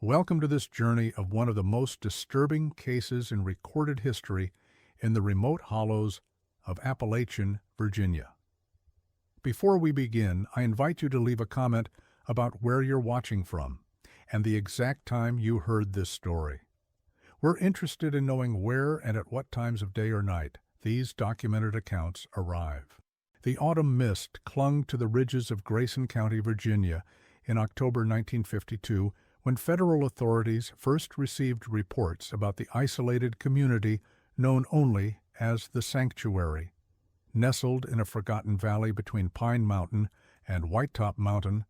Welcome to this journey of one of the most disturbing cases in recorded history in the remote hollows of Appalachian, Virginia. Before we begin, I invite you to leave a comment about where you're watching from and the exact time you heard this story. We're interested in knowing where and at what times of day or night these documented accounts arrive. The autumn mist clung to the ridges of Grayson County, Virginia in October 1952 when federal authorities first received reports about the isolated community known only as the Sanctuary. Nestled in a forgotten valley between Pine Mountain and Whitetop Mountain,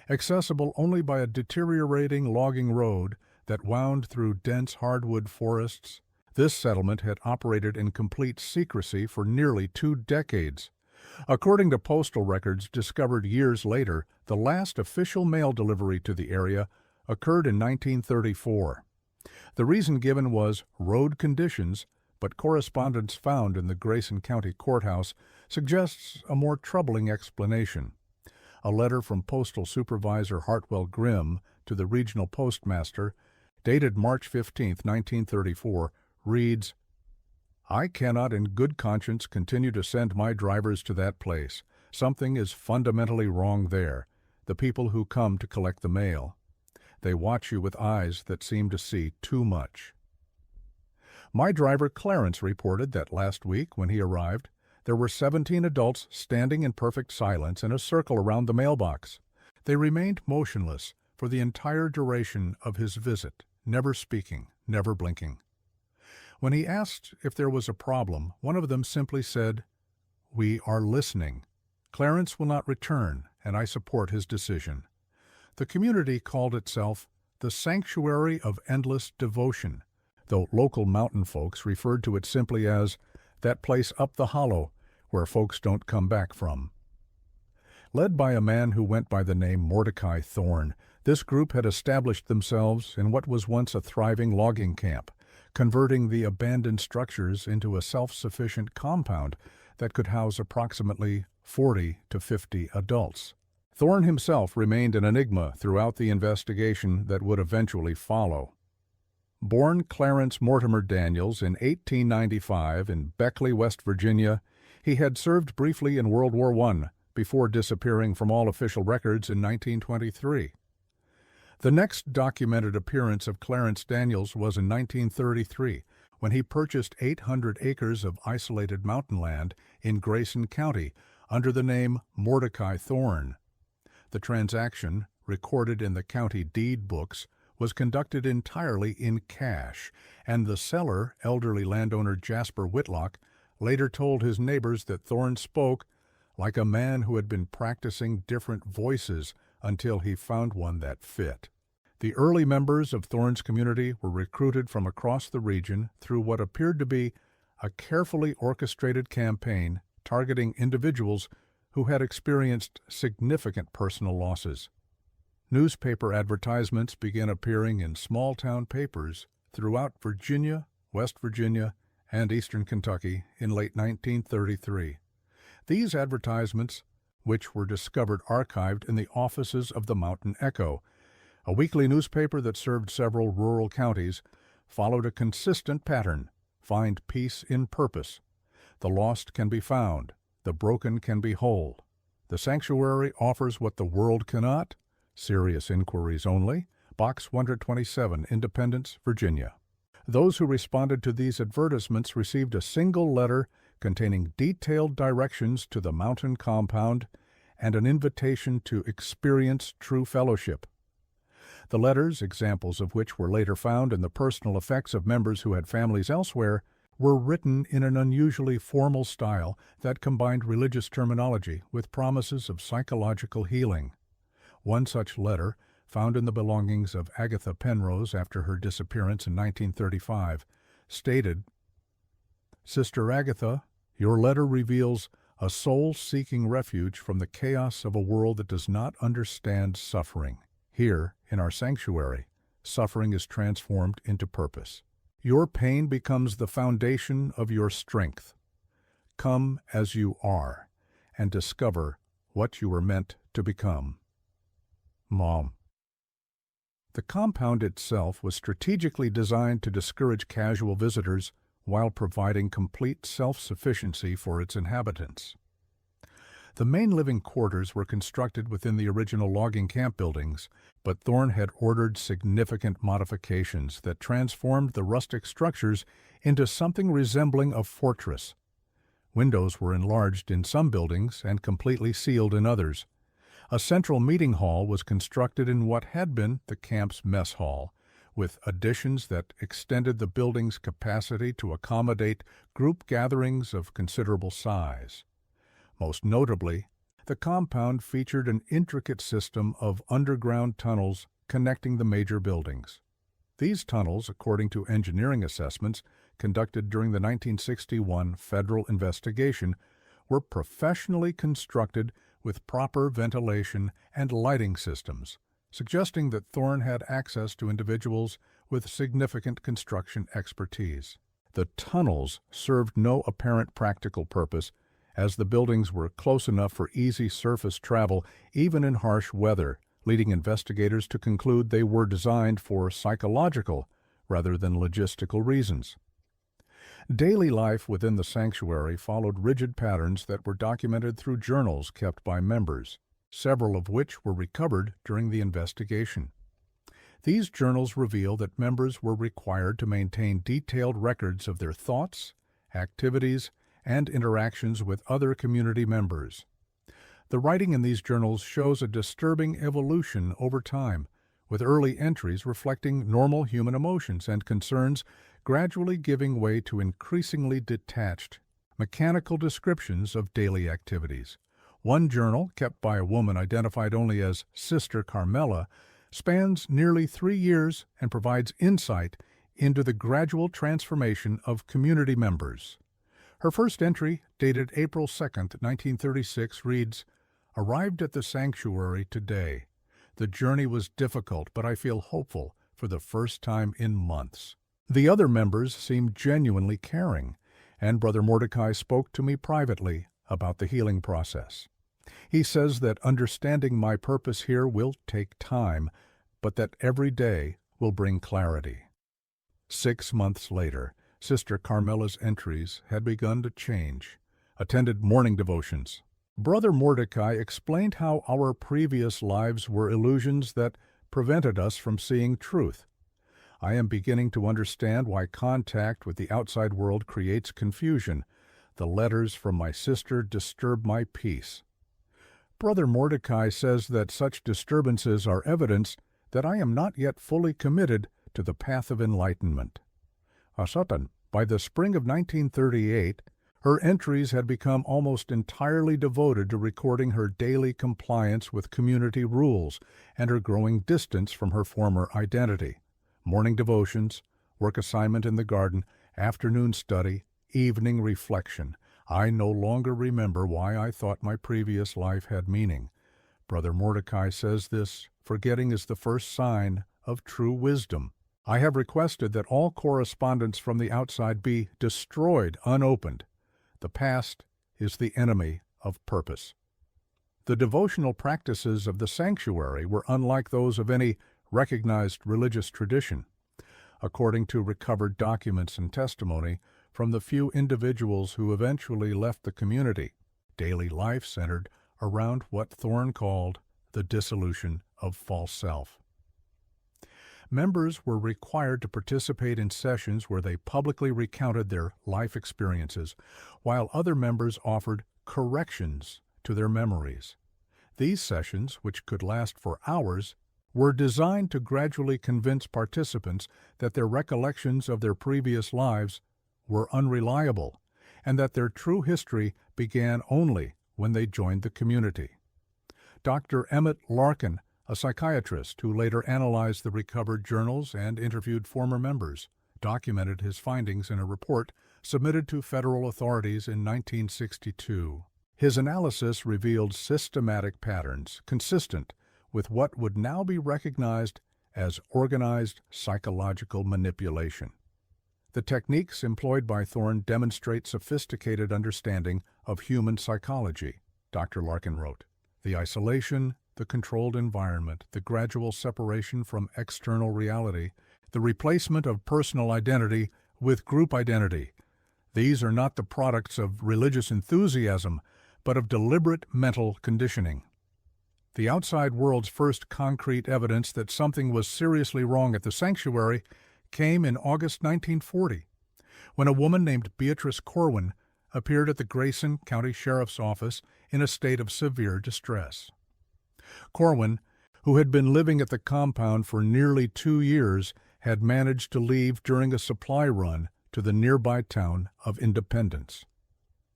accessible only by a deteriorating logging road that wound through dense hardwood forests, this settlement had operated in complete secrecy for nearly 2 decades. According to postal records discovered years later, the last official mail delivery to the area occurred in 1934. The reason given was road conditions, but correspondence found in the Grayson County Courthouse suggests a more troubling explanation. A letter from Postal Supervisor Hartwell Grimm to the regional postmaster, dated March 15, 1934, reads, "I cannot in good conscience continue to send my drivers to that place. Something is fundamentally wrong there. The people who come to collect the mail. They watch you with eyes that seem to see too much." My driver Clarence reported that last week, when he arrived, there were 17 adults standing in perfect silence in a circle around the mailbox. They remained motionless for the entire duration of his visit, never speaking, never blinking. When he asked if there was a problem, one of them simply said, "We are listening. Clarence will not return, and I support his decision." The community called itself the Sanctuary of Endless Devotion, though local mountain folks referred to it simply as that place up the hollow where folks don't come back from. Led by a man who went by the name Mordecai Thorne, this group had established themselves in what was once a thriving logging camp, converting the abandoned structures into a self-sufficient compound that could house approximately 40 to 50 adults. Thorne himself remained an enigma throughout the investigation that would eventually follow. Born Clarence Mortimer Daniels in 1895 in Beckley, West Virginia, he had served briefly in World War I before disappearing from all official records in 1923. The next documented appearance of Clarence Daniels was in 1933, when he purchased 800 acres of isolated mountain land in Grayson County under the name Mordecai Thorne. The transaction, recorded in the county deed books, was conducted entirely in cash, and the seller, elderly landowner Jasper Whitlock, later told his neighbors that Thorne spoke like a man who had been practicing different voices until he found one that fit. The early members of Thorne's community were recruited from across the region through what appeared to be a carefully orchestrated campaign targeting individuals who had experienced significant personal losses. Newspaper advertisements began appearing in small-town papers throughout Virginia, West Virginia, and eastern Kentucky in late 1933. These advertisements, which were discovered archived in the offices of the Mountain Echo, a weekly newspaper that served several rural counties, followed a consistent pattern: find peace in purpose. The lost can be found. The broken can be whole. The Sanctuary offers what the world cannot. Serious inquiries only. Box 127, Independence, Virginia. Those who responded to these advertisements received a single letter containing detailed directions to the mountain compound and an invitation to experience true fellowship. The letters, examples of which were later found in the personal effects of members who had families elsewhere, were written in an unusually formal style that combined religious terminology with promises of psychological healing. One such letter, found in the belongings of Agatha Penrose after her disappearance in 1935, stated, "Sister Agatha, your letter reveals a soul seeking refuge from the chaos of a world that does not understand suffering. Here, in our sanctuary, suffering is transformed into purpose. Your pain becomes the foundation of your strength. Come as you are and discover what you were meant to become. Mom." The compound itself was strategically designed to discourage casual visitors while providing complete self-sufficiency for its inhabitants. The main living quarters were constructed within the original logging camp buildings, but Thorne had ordered significant modifications that transformed the rustic structures into something resembling a fortress. Windows were enlarged in some buildings and completely sealed in others. A central meeting hall was constructed in what had been the camp's mess hall, with additions that extended the building's capacity to accommodate group gatherings of considerable size. Most notably, the compound featured an intricate system of underground tunnels connecting the major buildings. These tunnels, according to engineering assessments conducted during the 1961 federal investigation, were professionally constructed with proper ventilation and lighting systems, suggesting that Thorne had access to individuals with significant construction expertise. The tunnels served no apparent practical purpose, as the buildings were close enough for easy surface travel even in harsh weather, leading investigators to conclude they were designed for psychological rather than logistical reasons. Daily life within the sanctuary followed rigid patterns that were documented through journals kept by members, several of which were recovered during the investigation. These journals reveal that members were required to maintain detailed records of their thoughts, activities, and interactions with other community members. The writing in these journals shows a disturbing evolution over time, with early entries reflecting normal human emotions and concerns gradually giving way to increasingly detached, mechanical descriptions of daily activities. One journal, kept by a woman identified only as Sister Carmela, spans nearly 3 years and provides insight into the gradual transformation of community members. Her first entry, dated April 2, 1936, reads, "Arrived at the sanctuary today. The journey was difficult, but I feel hopeful for the first time in months." The other members seemed genuinely caring, and Brother Mordecai spoke to me privately about the healing process. He says that understanding my purpose here will take time, but that every day will bring clarity. 6 months later, Sister Carmela's entries had begun to change. Attended morning devotions. Brother Mordecai explained how our previous lives were illusions that prevented us from seeing truth. I am beginning to understand why contact with the outside world creates confusion. The letters from my sister disturb my peace. Brother Mordecai says that such disturbances are evidence that I am not yet fully committed to the path of enlightenment. Asatan, by the spring of 1938, her entries had become almost entirely devoted to recording her daily compliance with community rules and her growing distance from her former identity. Morning devotions, work assignment in the garden, afternoon study, evening reflection. I no longer remember why I thought my previous life had meaning. Brother Mordecai says this forgetting is the first sign of true wisdom. I have requested that all correspondence from the outside be destroyed unopened. The past is the enemy of purpose. The devotional practices of the sanctuary were unlike those of any recognized religious tradition. According to recovered documents and testimony from the few individuals who eventually left the community, daily life centered around what Thorne called the dissolution of false self. Members were required to participate in sessions where they publicly recounted their life experiences, while other members offered corrections to their memories. These sessions, which could last for hours, were designed to gradually convince participants that their recollections of their previous lives were unreliable and that their true history began only when they joined the community. Dr. Emmett Larkin, a psychiatrist who later analyzed the recovered journals and interviewed former members, documented his findings in a report submitted to federal authorities in 1962. His analysis revealed systematic patterns consistent with what would now be recognized as organized psychological manipulation. The techniques employed by Thorne demonstrate sophisticated understanding of human psychology, Dr. Larkin wrote. The isolation, the controlled environment, the gradual separation from external reality, the replacement of personal identity with group identity. These are not the products of religious enthusiasm, but of deliberate mental conditioning. The outside world's first concrete evidence that something was seriously wrong at the sanctuary came in August 1940, when a woman named Beatrice Corwin appeared at the Grayson County Sheriff's Office in a state of severe distress. Corwin, who had been living at the compound for nearly 2 years, had managed to leave during a supply run to the nearby town of Independence.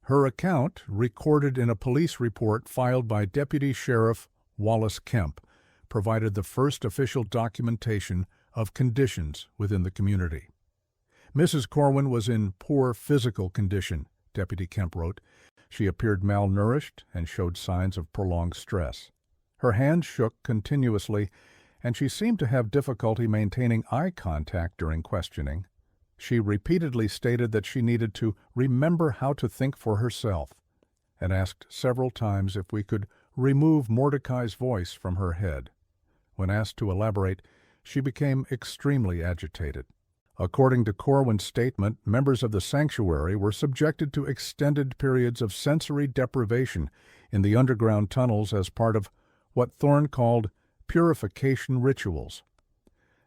Her account, recorded in a police report filed by Deputy Sheriff Wallace Kemp, provided the first official documentation of conditions within the community. Mrs. Corwin was in poor physical condition, Deputy Kemp wrote. She appeared malnourished and showed signs of prolonged stress. Her hands shook continuously, and she seemed to have difficulty maintaining eye contact during questioning. She repeatedly stated that she needed to remember how to think for herself, and asked several times if we could remove Mordecai's voice from her head. When asked to elaborate, she became extremely agitated. According to Corwin's statement, members of the sanctuary were subjected to extended periods of sensory deprivation in the underground tunnels as part of what Thorne called purification rituals.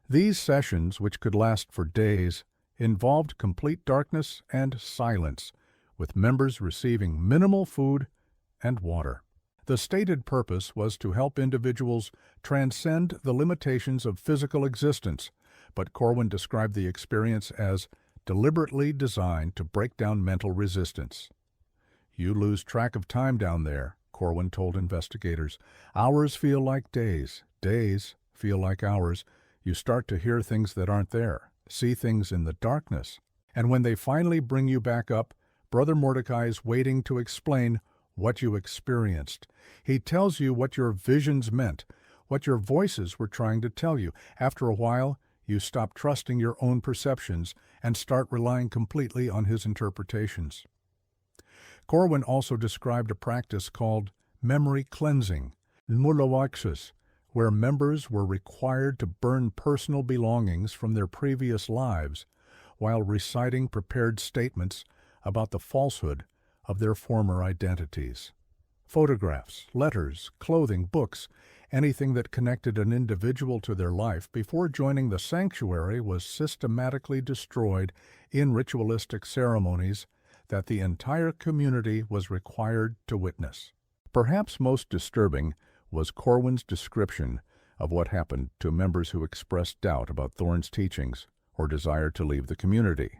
These sessions, which could last for days, involved complete darkness and silence, with members receiving minimal food and water. The stated purpose was to help individuals transcend the limitations of physical existence, but Corwin described the experience as deliberately designed to break down mental resistance. "You lose track of time down there," Corwin told investigators. "Hours feel like days. Days feel like hours. You start to hear things that aren't there, see things in the darkness. And when they finally bring you back up, Brother Mordecai is waiting to explain what you experienced. He tells you what your visions meant, what your voices were trying to tell you. After a while, you stop trusting your own perceptions and start relying completely on his interpretations." Corwin also described a practice called memory cleansing, mulawakshas, where members were required to burn personal belongings from their previous lives while reciting prepared statements about the falsehood of their former identities. Photographs, letters, clothing, books, anything that connected an individual to their life before joining the sanctuary was systematically destroyed in ritualistic ceremonies that the entire community was required to witness. Perhaps most disturbing was Corwin's description of what happened to members who expressed doubt about Thorne's teachings or desired to leave the community.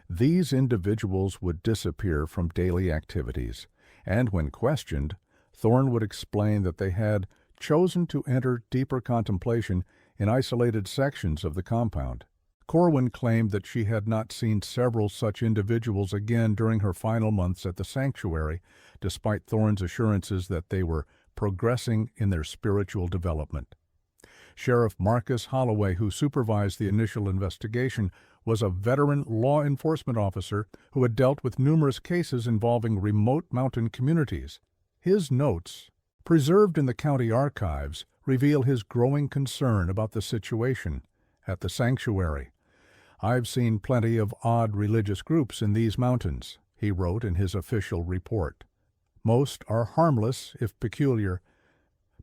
These individuals would disappear from daily activities, and when questioned, Thorne would explain that they had chosen to enter deeper contemplation in isolated sections of the compound. Corwin claimed that she had not seen several such individuals again during her final months at the sanctuary, despite Thorne's assurances that they were progressing in their spiritual development. Sheriff Marcus Holloway, who supervised the initial investigation, was a veteran law enforcement officer who had dealt with numerous cases involving remote mountain communities. His notes, preserved in the county archives, reveal his growing concern about the situation at the sanctuary. "I've seen plenty of odd religious groups in these mountains," he wrote in his official report. "Most are harmless, if peculiar,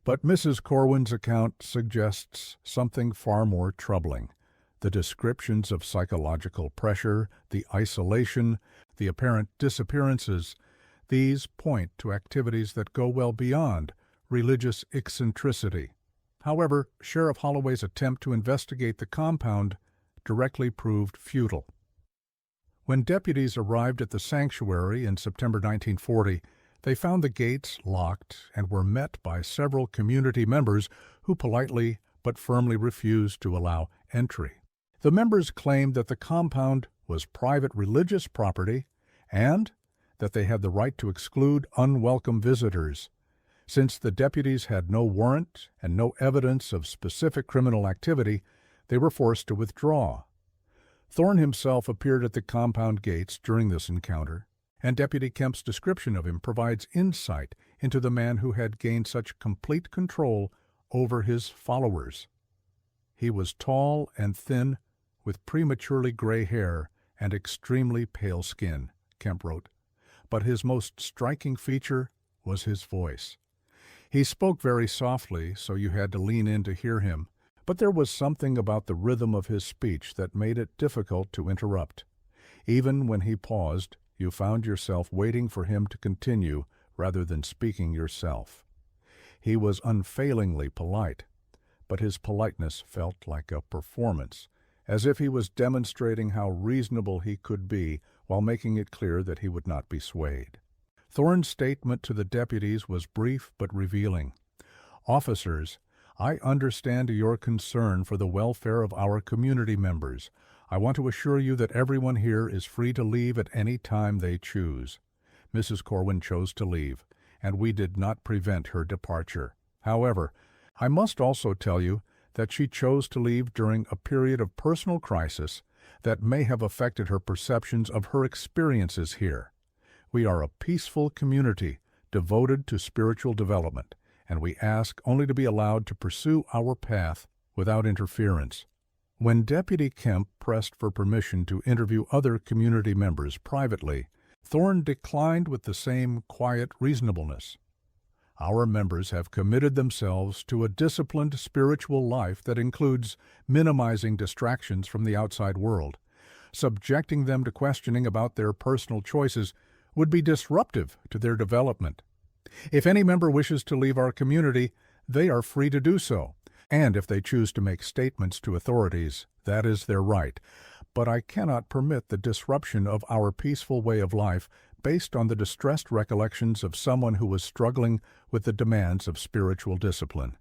but Mrs. Corwin's account suggests something far more troubling. The descriptions of psychological pressure, the isolation, the apparent disappearances, these point to activities that go well beyond religious eccentricity." However, Sheriff Holloway's attempt to investigate the compound directly proved futile. When deputies arrived at the sanctuary in September 1940, they found the gates locked and were met by several community members who politely but firmly refused to allow entry. The members claimed that the compound was private religious property and that they had the right to exclude unwelcome visitors. Since the deputies had no warrant and no evidence of specific criminal activity, they were forced to withdraw. Thorne himself appeared at the compound gates during this encounter, and Deputy Kemp's description of him provides insight into the man who had gained such complete control over his followers. He was tall and thin, with prematurely gray hair and extremely pale skin, Kemp wrote, but his most striking feature was his voice. He spoke very softly, so you had to lean in to hear him, but there was something about the rhythm of his speech that made it difficult to interrupt. Even when he paused, you found yourself waiting for him to continue rather than speaking yourself. He was unfailingly polite, but his politeness felt like a performance, as if he was demonstrating how reasonable he could be while making it clear that he would not be swayed. Thorne's statement to the deputies was brief but revealing. "Officers, I understand your concern for the welfare of our community members. I want to assure you that everyone here is free to leave at any time they choose." Mrs. Corwin chose to leave, and we did not prevent her departure. However, I must also tell you that she chose to leave during a period of personal crisis that may have affected her perceptions of her experiences here. We are a peaceful community devoted to spiritual development, and we ask only to be allowed to pursue our path without interference. When Deputy Kemp pressed for permission to interview other community members privately, Thorne declined with the same quiet reasonableness. "Our members have committed themselves to a disciplined spiritual life that includes minimizing distractions from the outside world. Subjecting them to questioning about their personal choices would be disruptive to their development. If any member wishes to leave our community, they are free to do so, and if they choose to make statements to authorities, that is their right. But I cannot permit the disruption of our peaceful way of life based on the distressed recollections of someone who was struggling with the demands of spiritual discipline."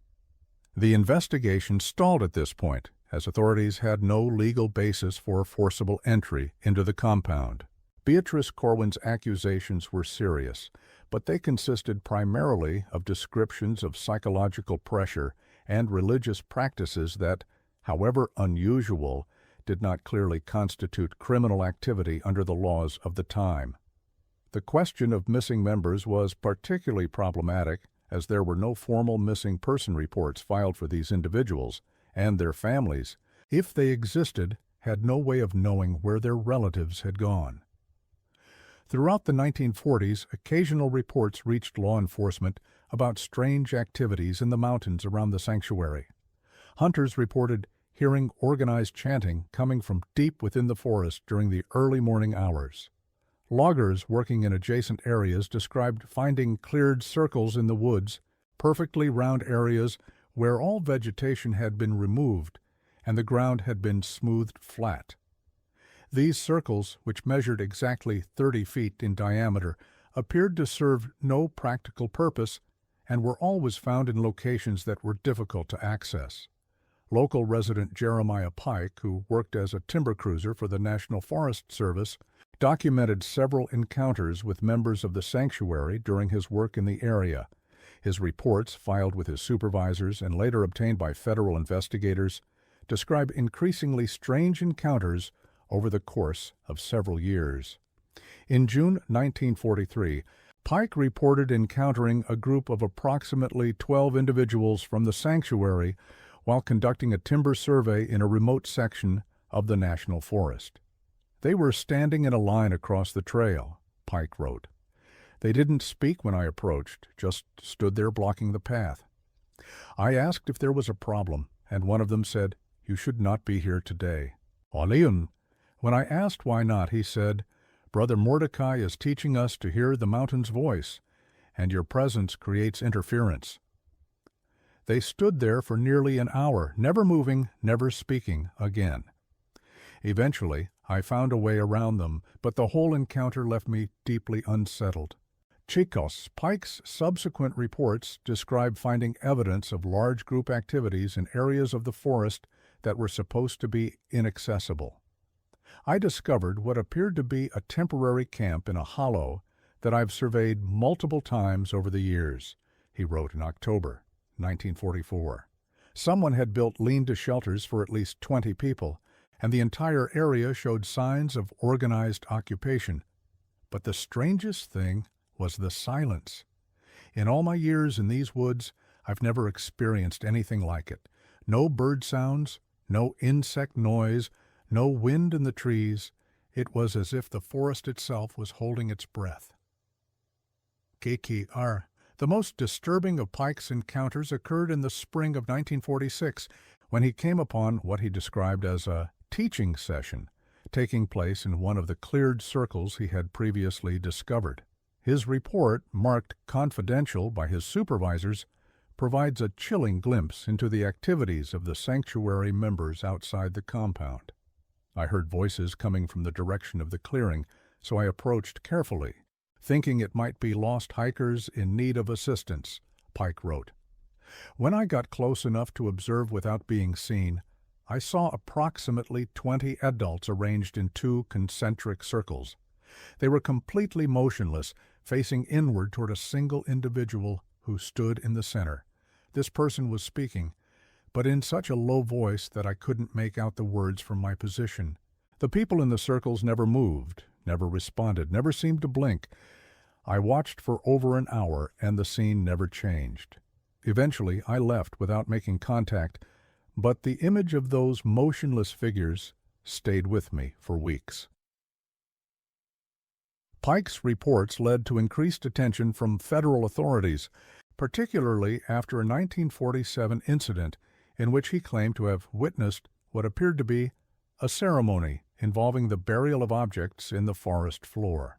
The investigation stalled at this point, as authorities had no legal basis for forcible entry into the compound. Beatrice Corwin's accusations were serious, but they consisted primarily of descriptions of psychological pressure and religious practices that, however unusual, did not clearly constitute criminal activity under the laws of the time. The question of missing members was particularly problematic, as there were no formal missing person reports filed for these individuals, and their families, if they existed, had no way of knowing where their relatives had gone. Throughout the 1940s, occasional reports reached law enforcement about strange activities in the mountains around the sanctuary. Hunters reported hearing organized chanting coming from deep within the forest during the early morning hours. Loggers working in adjacent areas described finding cleared circles in the woods, perfectly round areas where all vegetation had been removed and the ground had been smoothed flat. These circles, which measured exactly 30 feet in diameter, appeared to serve no practical purpose and were always found in locations that were difficult to access. Local resident Jeremiah Pike, who worked as a timber cruiser for the National Forest Service, documented several encounters with members of the sanctuary during his work in the area. His reports, filed with his supervisors and later obtained by federal investigators, describe increasingly strange encounters over the course of several years. In June 1943, Pike reported encountering a group of approximately 12 individuals from the sanctuary while conducting a timber survey in a remote section of the national forest. "They were standing in a line across the trail," Pike wrote. "They didn't speak when I approached, just stood there blocking the path. I asked if there was a problem, and one of them said, 'You should not be here today.' Oleun. When I asked why not, he said, 'Brother Mordecai is teaching us to hear the mountain's voice, and your presence creates interference.' They stood there for nearly an hour, never moving, never speaking again. Eventually, I found a way around them, but the whole encounter left me deeply unsettled." Chicos, Pike's subsequent reports describe finding evidence of large group activities in areas of the forest that were supposed to be inaccessible. "I discovered what appeared to be a temporary camp in a hollow that I've surveyed multiple times over the years," he wrote in October 1944. Someone had built lean-to shelters for at least 20 people, and the entire area showed signs of organized occupation. But the strangest thing was the silence. In all my years in these woods, I've never experienced anything like it. No bird sounds, no insect noise, no wind in the trees. It was as if the forest itself was holding its breath. KKR. The most disturbing of Pike's encounters occurred in the spring of 1946, when he came upon what he described as a teaching session, taking place in one of the cleared circles he had previously discovered. His report, marked confidential by his supervisors, provides a chilling glimpse into the activities of the sanctuary members outside the compound. I heard voices coming from the direction of the clearing, so I approached carefully, thinking it might be lost hikers in need of assistance, Pike wrote. When I got close enough to observe without being seen, I saw approximately 20 adults arranged in two concentric circles. They were completely motionless, facing inward toward a single individual who stood in the center. This person was speaking, but in such a low voice that I couldn't make out the words from my position. The people in the circles never moved, never responded, never seemed to blink. I watched for over an hour, and the scene never changed. Eventually, I left without making contact, but the image of those motionless figures stayed with me for weeks. Pike's reports led to increased attention from federal authorities, particularly after a 1947 incident in which he claimed to have witnessed what appeared to be a ceremony involving the burial of objects in the forest floor.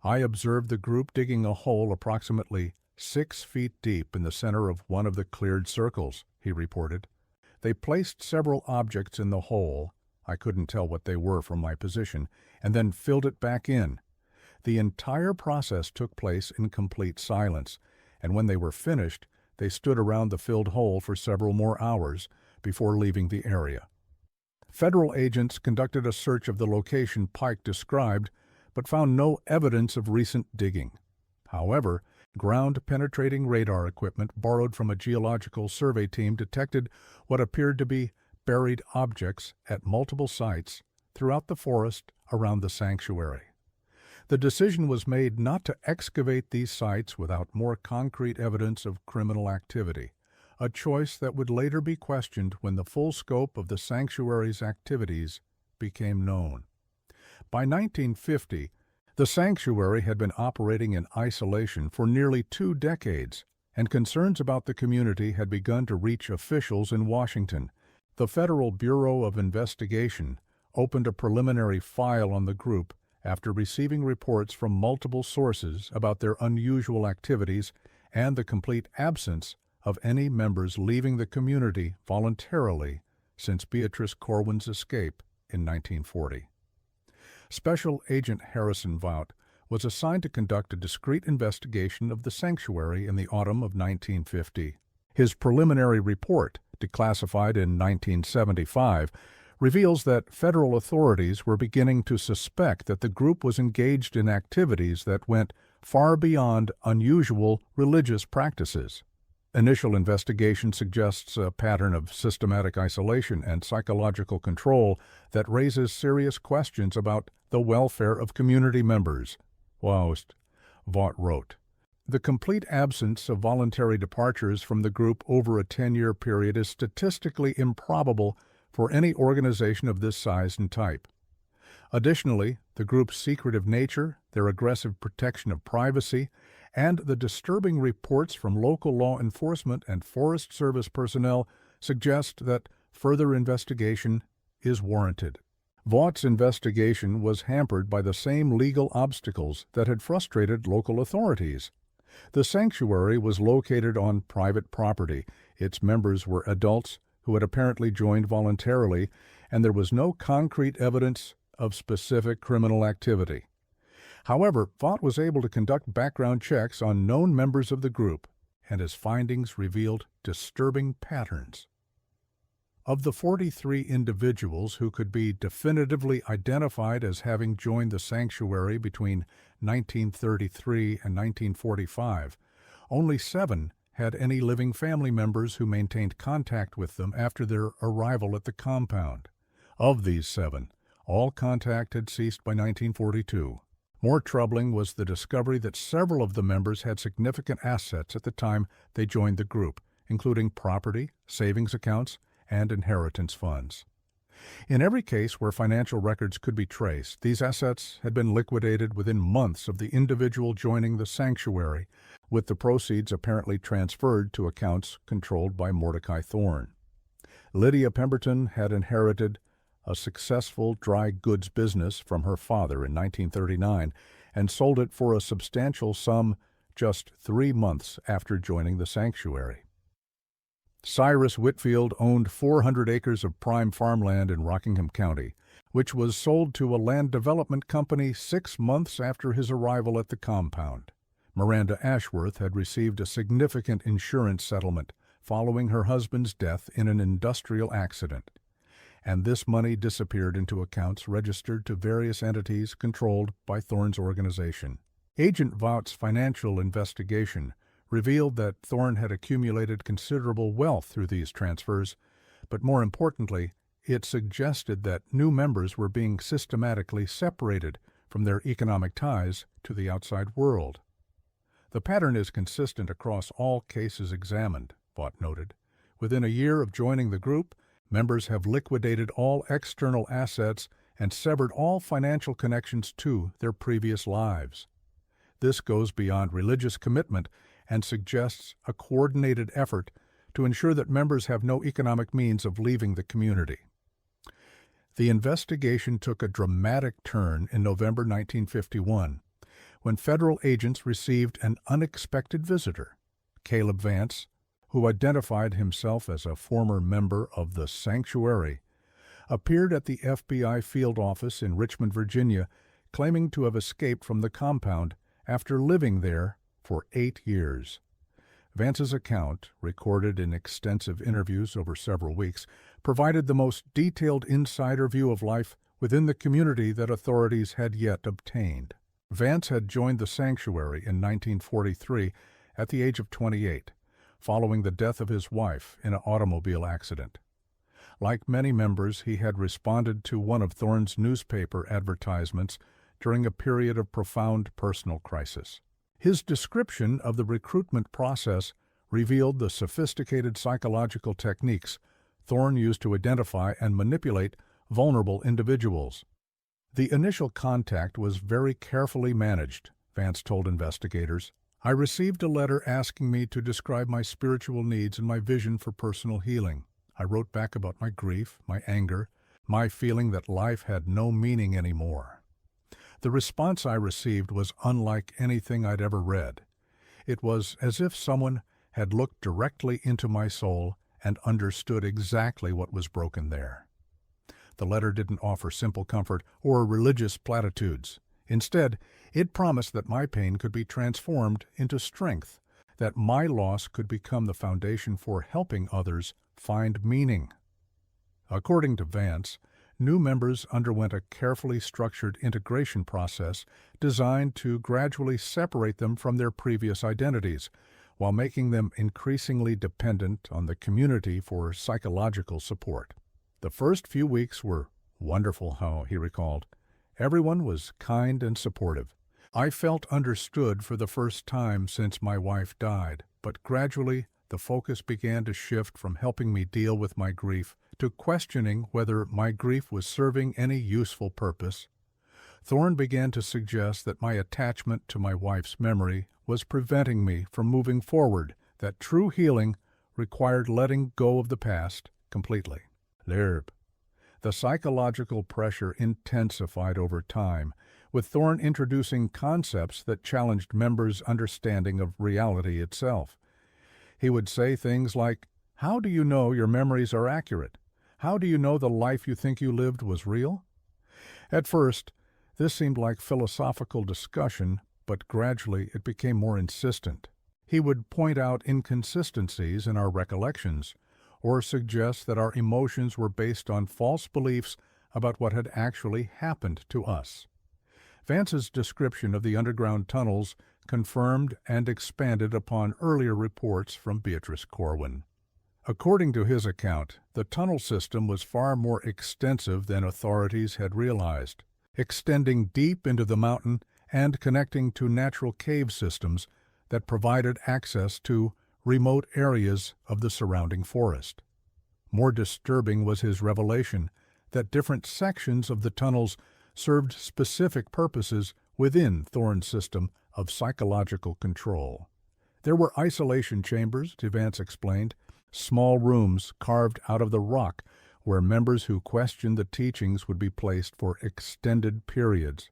I observed the group digging a hole approximately 6 feet deep in the center of one of the cleared circles, he reported. They placed several objects in the hole, I couldn't tell what they were from my position, and then filled it back in. The entire process took place in complete silence, and when they were finished, they stood around the filled hole for several more hours before leaving the area. Federal agents conducted a search of the location Pike described, but found no evidence of recent digging. However, ground-penetrating radar equipment borrowed from a geological survey team detected what appeared to be buried objects at multiple sites throughout the forest around the sanctuary. The decision was made not to excavate these sites without more concrete evidence of criminal activity, a choice that would later be questioned when the full scope of the sanctuary's activities became known. By 1950, the sanctuary had been operating in isolation for nearly 2 decades, and concerns about the community had begun to reach officials in Washington. The Federal Bureau of Investigation opened a preliminary file on the group after receiving reports from multiple sources about their unusual activities and the complete absence of any members leaving the community voluntarily since Beatrice Corwin's escape in 1940. Special Agent Harrison Vaught was assigned to conduct a discreet investigation of the sanctuary in the autumn of 1950. His preliminary report, declassified in 1975, reveals that federal authorities were beginning to suspect that the group was engaged in activities that went far beyond unusual religious practices. Initial investigation suggests a pattern of systematic isolation and psychological control that raises serious questions about the welfare of community members, Vaught wrote. The complete absence of voluntary departures from the group over a 10-year period is statistically improbable for any organization of this size and type. Additionally, the group's secretive nature, their aggressive protection of privacy, and the disturbing reports from local law enforcement and Forest Service personnel suggest that further investigation is warranted. Vaught's investigation was hampered by the same legal obstacles that had frustrated local authorities. The sanctuary was located on private property. Its members were adults who had apparently joined voluntarily, and there was no concrete evidence of specific criminal activity. However, Vaught was able to conduct background checks on known members of the group, and his findings revealed disturbing patterns. Of the 43 individuals who could be definitively identified as having joined the sanctuary between 1933 and 1945, only 7 had any living family members who maintained contact with them after their arrival at the compound. Of these 7, all contact had ceased by 1942. More troubling was the discovery that several of the members had significant assets at the time they joined the group, including property, savings accounts, and inheritance funds. In every case where financial records could be traced, these assets had been liquidated within months of the individual joining the sanctuary, with the proceeds apparently transferred to accounts controlled by Mordecai Thorne. Lydia Pemberton had inherited a successful dry goods business from her father in 1939 and sold it for a substantial sum just 3 months after joining the sanctuary. Cyrus Whitfield owned 400 acres of prime farmland in Rockingham County, which was sold to a land development company 6 months after his arrival at the compound. Miranda Ashworth had received a significant insurance settlement following her husband's death in an industrial accident, and this money disappeared into accounts registered to various entities controlled by Thorne's organization. Agent Vaught's financial investigation revealed that Thorne had accumulated considerable wealth through these transfers, but more importantly, it suggested that new members were being systematically separated from their economic ties to the outside world. The pattern is consistent across all cases examined, Vaught noted. Within a year of joining the group, members have liquidated all external assets and severed all financial connections to their previous lives. This goes beyond religious commitment and suggests a coordinated effort to ensure that members have no economic means of leaving the community. The investigation took a dramatic turn in November 1951, when federal agents received an unexpected visitor. Caleb Vance, who identified himself as a former member of the Sanctuary, appeared at the FBI field office in Richmond, Virginia, claiming to have escaped from the compound after living there for 8 years. Vance's account, recorded in extensive interviews over several weeks, provided the most detailed insider view of life within the community that authorities had yet obtained. Vance had joined the sanctuary in 1943 at the age of 28, following the death of his wife in an automobile accident. Like many members, he had responded to one of Thorne's newspaper advertisements during a period of profound personal crisis. His description of the recruitment process revealed the sophisticated psychological techniques Thorne used to identify and manipulate vulnerable individuals. The initial contact was very carefully managed, Vance told investigators. I received a letter asking me to describe my spiritual needs and my vision for personal healing. I wrote back about my grief, my anger, my feeling that life had no meaning anymore. The response I received was unlike anything I'd ever read. It was as if someone had looked directly into my soul and understood exactly what was broken there. The letter didn't offer simple comfort or religious platitudes. Instead, it promised that my pain could be transformed into strength, that my loss could become the foundation for helping others find meaning. According to Vance, new members underwent a carefully structured integration process designed to gradually separate them from their previous identities, while making them increasingly dependent on the community for psychological support. The first few weeks were wonderful, he recalled. Everyone was kind and supportive. I felt understood for the first time since my wife died, but gradually the focus began to shift from helping me deal with my grief to questioning whether my grief was serving any useful purpose. Thorne began to suggest that my attachment to my wife's memory was preventing me from moving forward, that true healing required letting go of the past completely. The psychological pressure intensified over time, with Thorne introducing concepts that challenged members' understanding of reality itself. He would say things like, "How do you know your memories are accurate? How do you know the life you think you lived was real?" At first, this seemed like philosophical discussion, but gradually it became more insistent. He would point out inconsistencies in our recollections, or suggest that our emotions were based on false beliefs about what had actually happened to us. Vance's description of the underground tunnels confirmed and expanded upon earlier reports from Beatrice Corwin. According to his account, the tunnel system was far more extensive than authorities had realized, extending deep into the mountain and connecting to natural cave systems that provided access to remote areas of the surrounding forest. More disturbing was his revelation that different sections of the tunnels served specific purposes within Thorne's system of psychological control. There were isolation chambers, Vance explained, small rooms carved out of the rock where members who questioned the teachings would be placed for extended periods.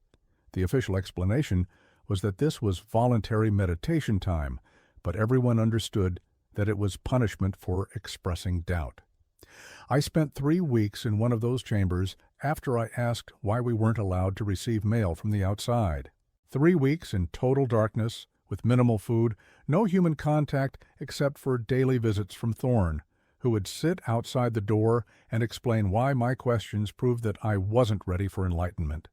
The official explanation was that this was voluntary meditation time, but everyone understood that it was punishment for expressing doubt. I spent 3 weeks in one of those chambers after I asked why we weren't allowed to receive mail from the outside. 3 weeks in total darkness, with minimal food, no human contact except for daily visits from Thorne, who would sit outside the door and explain why my questions proved that I wasn't ready for enlightenment.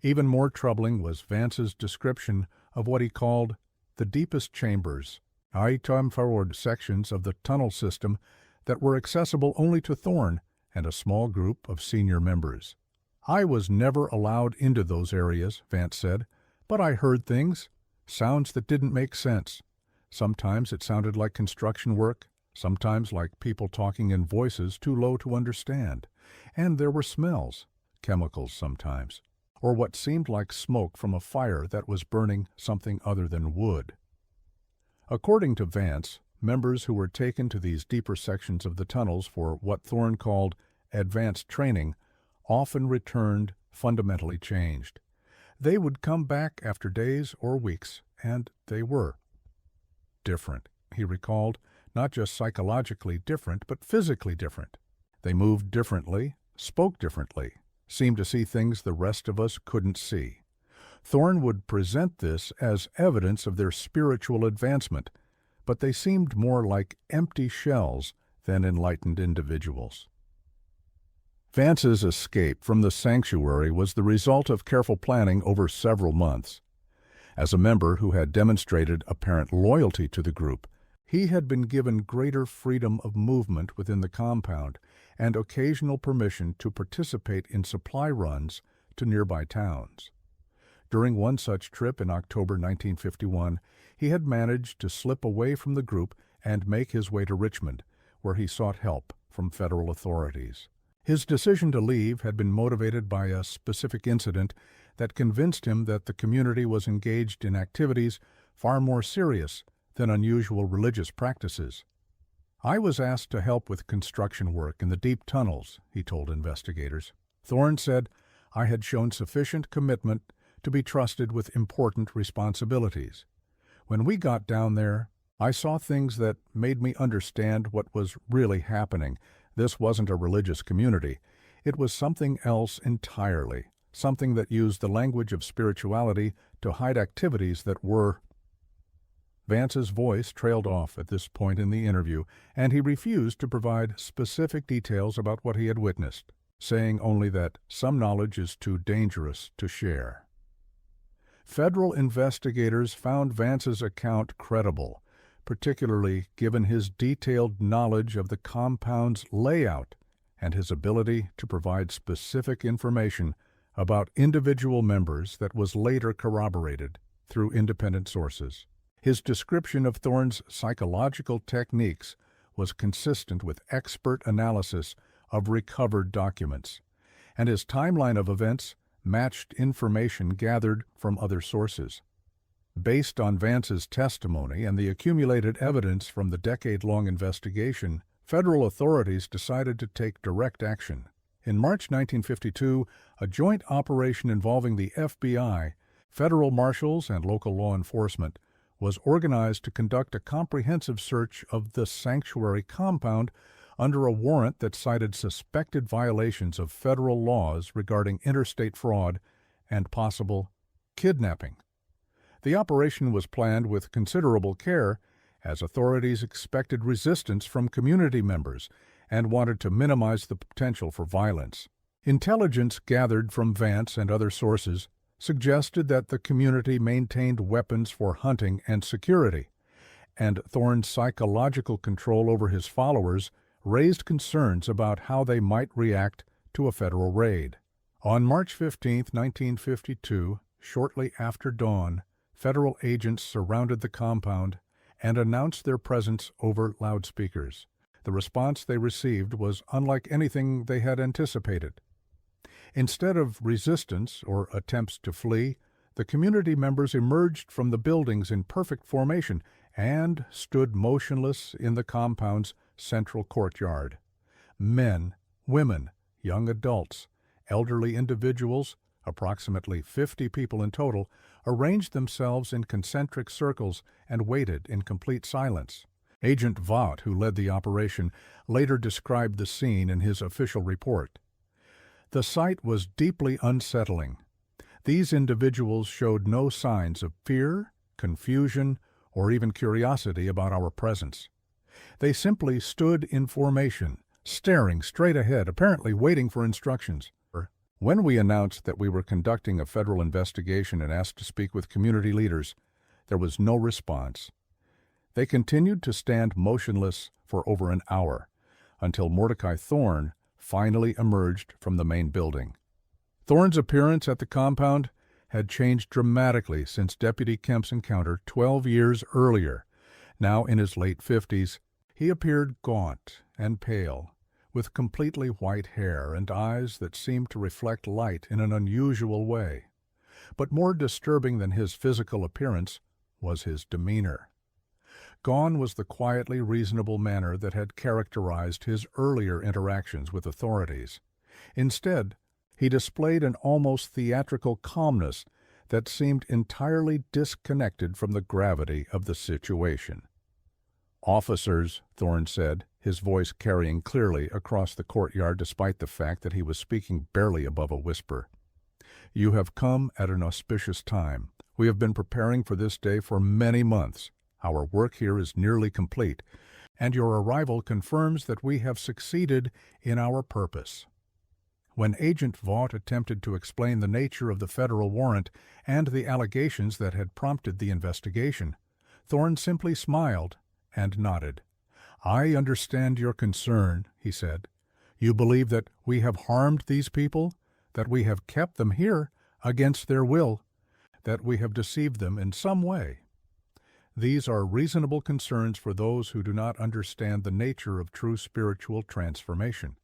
Even more troubling was Vance's description of what he called the deepest chambers, high-forward sections of the tunnel system that were accessible only to Thorne and a small group of senior members. I was never allowed into those areas, Vance said, but I heard things, sounds that didn't make sense. Sometimes it sounded like construction work, sometimes like people talking in voices too low to understand. And there were smells, chemicals sometimes, or what seemed like smoke from a fire that was burning something other than wood. According to Vance, members who were taken to these deeper sections of the tunnels for what Thorne called advanced training often returned fundamentally changed. They would come back after days or weeks, and they were different, he recalled, not just psychologically different, but physically different. They moved differently, spoke differently, seemed to see things the rest of us couldn't see. Thorne would present this as evidence of their spiritual advancement, but they seemed more like empty shells than enlightened individuals. Vance's escape from the sanctuary was the result of careful planning over several months. As a member who had demonstrated apparent loyalty to the group, he had been given greater freedom of movement within the compound and occasional permission to participate in supply runs to nearby towns. During one such trip in October 1951, he had managed to slip away from the group and make his way to Richmond, where he sought help from federal authorities. His decision to leave had been motivated by a specific incident that convinced him that the community was engaged in activities far more serious than unusual religious practices. I was asked to help with construction work in the deep tunnels, he told investigators. Thorne said I had shown sufficient commitment to be trusted with important responsibilities. When we got down there, I saw things that made me understand what was really happening. This wasn't a religious community. It was something else entirely, something that used the language of spirituality to hide activities that were. Vance's voice trailed off at this point in the interview, and he refused to provide specific details about what he had witnessed, saying only that some knowledge is too dangerous to share. Federal investigators found Vance's account credible, particularly given his detailed knowledge of the compound's layout and his ability to provide specific information about individual members that was later corroborated through independent sources. His description of Thorne's psychological techniques was consistent with expert analysis of recovered documents, and his timeline of events matched information gathered from other sources. Based on Vance's testimony and the accumulated evidence from the decade-long investigation, federal authorities decided to take direct action. In March 1952, a joint operation involving the FBI, federal marshals, and local law enforcement was organized to conduct a comprehensive search of the sanctuary compound under a warrant that cited suspected violations of federal laws regarding interstate fraud and possible kidnapping. The operation was planned with considerable care, as authorities expected resistance from community members and wanted to minimize the potential for violence. Intelligence gathered from Vance and other sources suggested that the community maintained weapons for hunting and security, and Thorne's psychological control over his followers raised concerns about how they might react to a federal raid. On March 15, 1952, shortly after dawn, federal agents surrounded the compound and announced their presence over loudspeakers. The response they received was unlike anything they had anticipated. Instead of resistance or attempts to flee, the community members emerged from the buildings in perfect formation and stood motionless in the compound's central courtyard. Men, women, young adults, elderly individuals, approximately 50 people in total, arranged themselves in concentric circles and waited in complete silence. Agent Vaught, who led the operation, later described the scene in his official report. The sight was deeply unsettling. These individuals showed no signs of fear, confusion, or even curiosity about our presence. They simply stood in formation, staring straight ahead, apparently waiting for instructions. When we announced that we were conducting a federal investigation and asked to speak with community leaders, there was no response. They continued to stand motionless for over an hour, until Mordecai Thorne finally emerged from the main building. Thorne's appearance at the compound had changed dramatically since Deputy Kemp's encounter 12 years earlier. Now in his late 50s, he appeared gaunt and pale, with completely white hair and eyes that seemed to reflect light in an unusual way. But more disturbing than his physical appearance was his demeanor. Gone was the quietly reasonable manner that had characterized his earlier interactions with authorities. Instead, he displayed an almost theatrical calmness that seemed entirely disconnected from the gravity of the situation. "Officers," Thorne said, his voice carrying clearly across the courtyard despite the fact that he was speaking barely above a whisper. "You have come at an auspicious time. We have been preparing for this day for many months. Our work here is nearly complete, and your arrival confirms that we have succeeded in our purpose." When Agent Vaught attempted to explain the nature of the federal warrant and the allegations that had prompted the investigation, Thorne simply smiled and nodded. "I understand your concern," he said. "You believe that we have harmed these people, that we have kept them here against their will, that we have deceived them in some way. These are reasonable concerns for those who do not understand the nature of true spiritual transformation.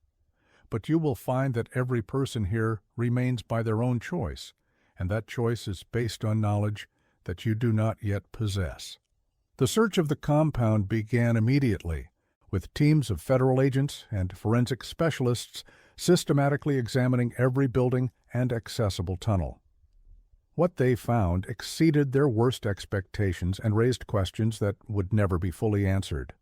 But you will find that every person here remains by their own choice, and that choice is based on knowledge that you do not yet possess." The search of the compound began immediately, with teams of federal agents and forensic specialists systematically examining every building and accessible tunnel. What they found exceeded their worst expectations and raised questions that would never be fully answered.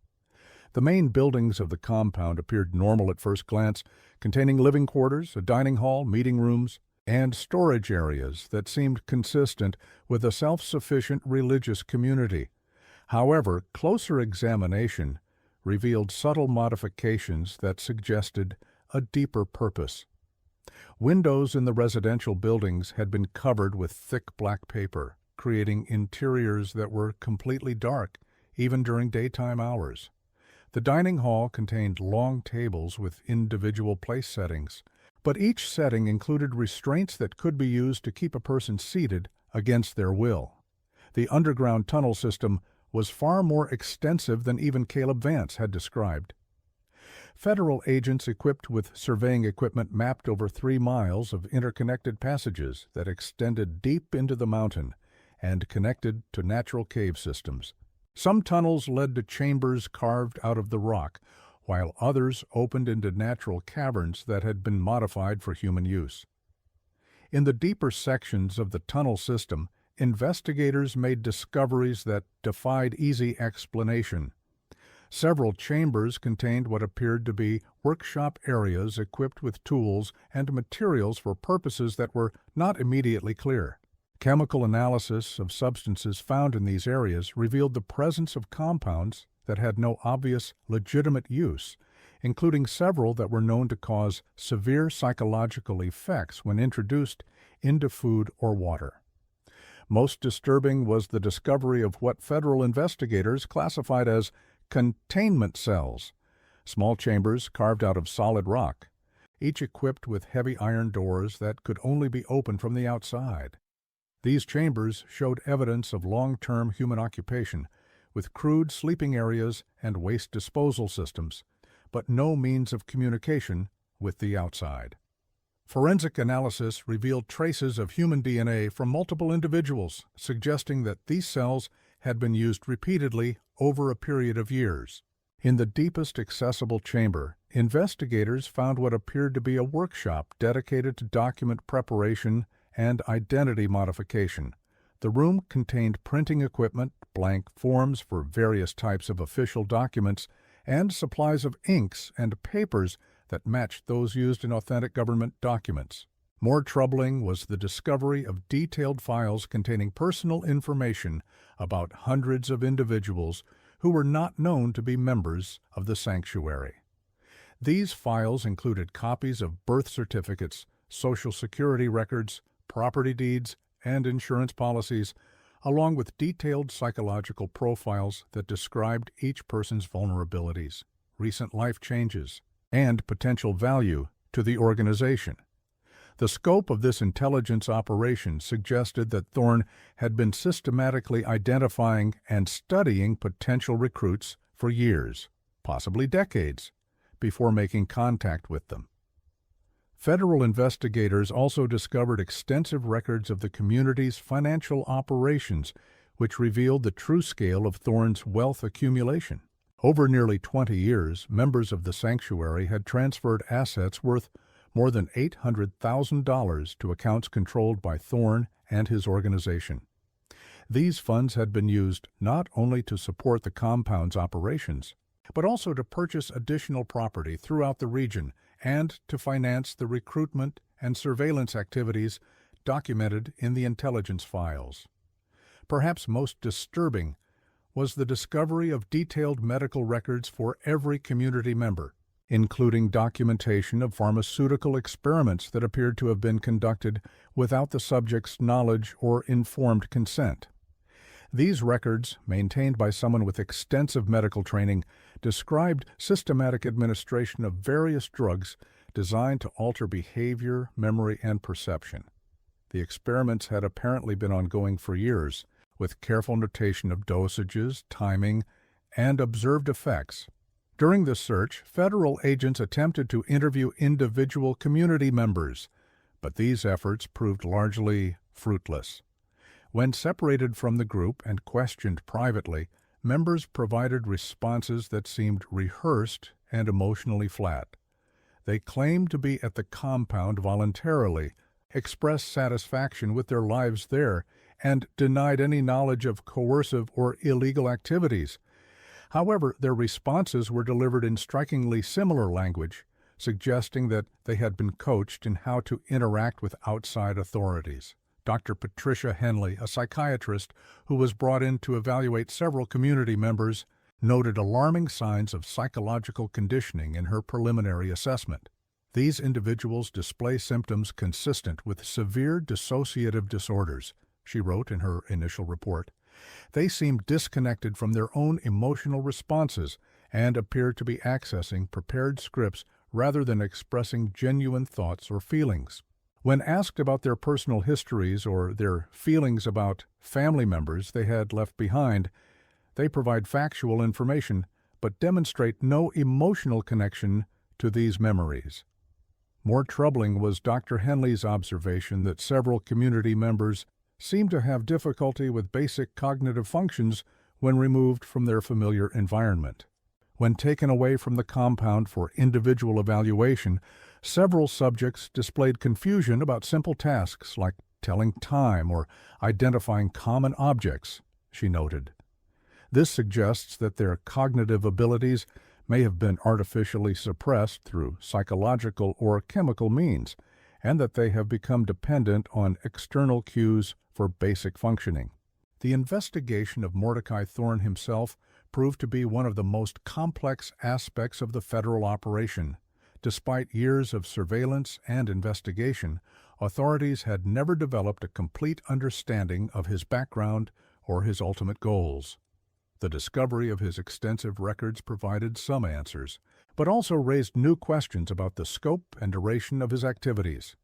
The main buildings of the compound appeared normal at first glance, containing living quarters, a dining hall, meeting rooms, and storage areas that seemed consistent with a self-sufficient religious community. However, closer examination revealed subtle modifications that suggested a deeper purpose. Windows in the residential buildings had been covered with thick black paper, creating interiors that were completely dark, even during daytime hours. The dining hall contained long tables with individual place settings, but each setting included restraints that could be used to keep a person seated against their will. The underground tunnel system was far more extensive than even Caleb Vance had described. Federal agents equipped with surveying equipment mapped over 3 miles of interconnected passages that extended deep into the mountain and connected to natural cave systems. Some tunnels led to chambers carved out of the rock, while others opened into natural caverns that had been modified for human use. In the deeper sections of the tunnel system, investigators made discoveries that defied easy explanation. Several chambers contained what appeared to be workshop areas equipped with tools and materials for purposes that were not immediately clear. Chemical analysis of substances found in these areas revealed the presence of compounds that had no obvious, legitimate use, including several that were known to cause severe psychological effects when introduced into food or water. Most disturbing was the discovery of what federal investigators classified as containment cells, small chambers carved out of solid rock, each equipped with heavy iron doors that could only be opened from the outside. These chambers showed evidence of long-term human occupation, with crude sleeping areas and waste disposal systems, but no means of communication with the outside. Forensic analysis revealed traces of human DNA from multiple individuals, suggesting that these cells had been used repeatedly over a period of years. In the deepest accessible chamber, investigators found what appeared to be a workshop dedicated to document preparation and identity modification. The room contained printing equipment, blank forms for various types of official documents, and supplies of inks and papers that matched those used in authentic government documents. More troubling was the discovery of detailed files containing personal information about hundreds of individuals who were not known to be members of the sanctuary. These files included copies of birth certificates, Social Security records, property deeds, and insurance policies, along with detailed psychological profiles that described each person's vulnerabilities, recent life changes, and potential value to the organization. The scope of this intelligence operation suggested that Thorne had been systematically identifying and studying potential recruits for years, possibly decades, before making contact with them. Federal investigators also discovered extensive records of the community's financial operations, which revealed the true scale of Thorne's wealth accumulation. Over nearly 20 years, members of the sanctuary had transferred assets worth more than $800,000 to accounts controlled by Thorne and his organization. These funds had been used not only to support the compound's operations, but also to purchase additional property throughout the region and to finance the recruitment and surveillance activities documented in the intelligence files. Perhaps most disturbing was the discovery of detailed medical records for every community member, including documentation of pharmaceutical experiments that appeared to have been conducted without the subject's knowledge or informed consent. These records, maintained by someone with extensive medical training, described systematic administration of various drugs designed to alter behavior, memory, and perception. The experiments had apparently been ongoing for years, with careful notation of dosages, timing, and observed effects. During the search, federal agents attempted to interview individual community members, but these efforts proved largely fruitless. When separated from the group and questioned privately, members provided responses that seemed rehearsed and emotionally flat. They claimed to be at the compound voluntarily, expressed satisfaction with their lives there, and denied any knowledge of coercive or illegal activities. However, their responses were delivered in strikingly similar language, suggesting that they had been coached in how to interact with outside authorities. Dr. Patricia Henley, a psychiatrist who was brought in to evaluate several community members, noted alarming signs of psychological conditioning in her preliminary assessment. These individuals display symptoms consistent with severe dissociative disorders, she wrote in her initial report. They seem disconnected from their own emotional responses and appear to be accessing prepared scripts rather than expressing genuine thoughts or feelings. When asked about their personal histories or their feelings about family members they had left behind, they provide factual information but demonstrate no emotional connection to these memories. More troubling was Dr. Henley's observation that several community members seem to have difficulty with basic cognitive functions when removed from their familiar environment. When taken away from the compound for individual evaluation, several subjects displayed confusion about simple tasks like telling time or identifying common objects, she noted. This suggests that their cognitive abilities may have been artificially suppressed through psychological or chemical means, and that they have become dependent on external cues for basic functioning. The investigation of Mordecai Thorne himself proved to be one of the most complex aspects of the federal operation. Despite years of surveillance and investigation, authorities had never developed a complete understanding of his background or his ultimate goals. The discovery of his extensive records provided some answers, but also raised new questions about the scope and duration of his activities.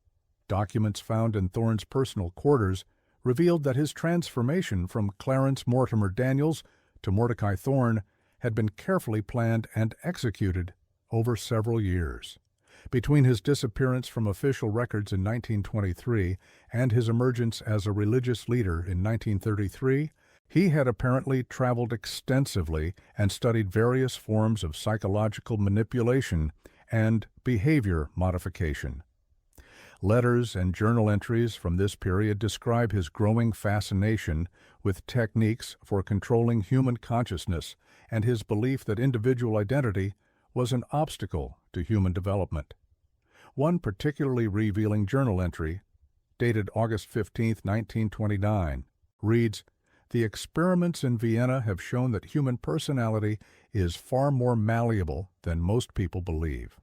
Documents found in Thorne's personal quarters revealed that his transformation from Clarence Mortimer Daniels to Mordecai Thorne had been carefully planned and executed over several years. Between his disappearance from official records in 1923 and his emergence as a religious leader in 1933, he had apparently traveled extensively and studied various forms of psychological manipulation and behavior modification. Letters and journal entries from this period describe his growing fascination with techniques for controlling human consciousness and his belief that individual identity was an obstacle to human development. One particularly revealing journal entry, dated August 15, 1929, reads, "The experiments in Vienna have shown that human personality is far more malleable than most people believe."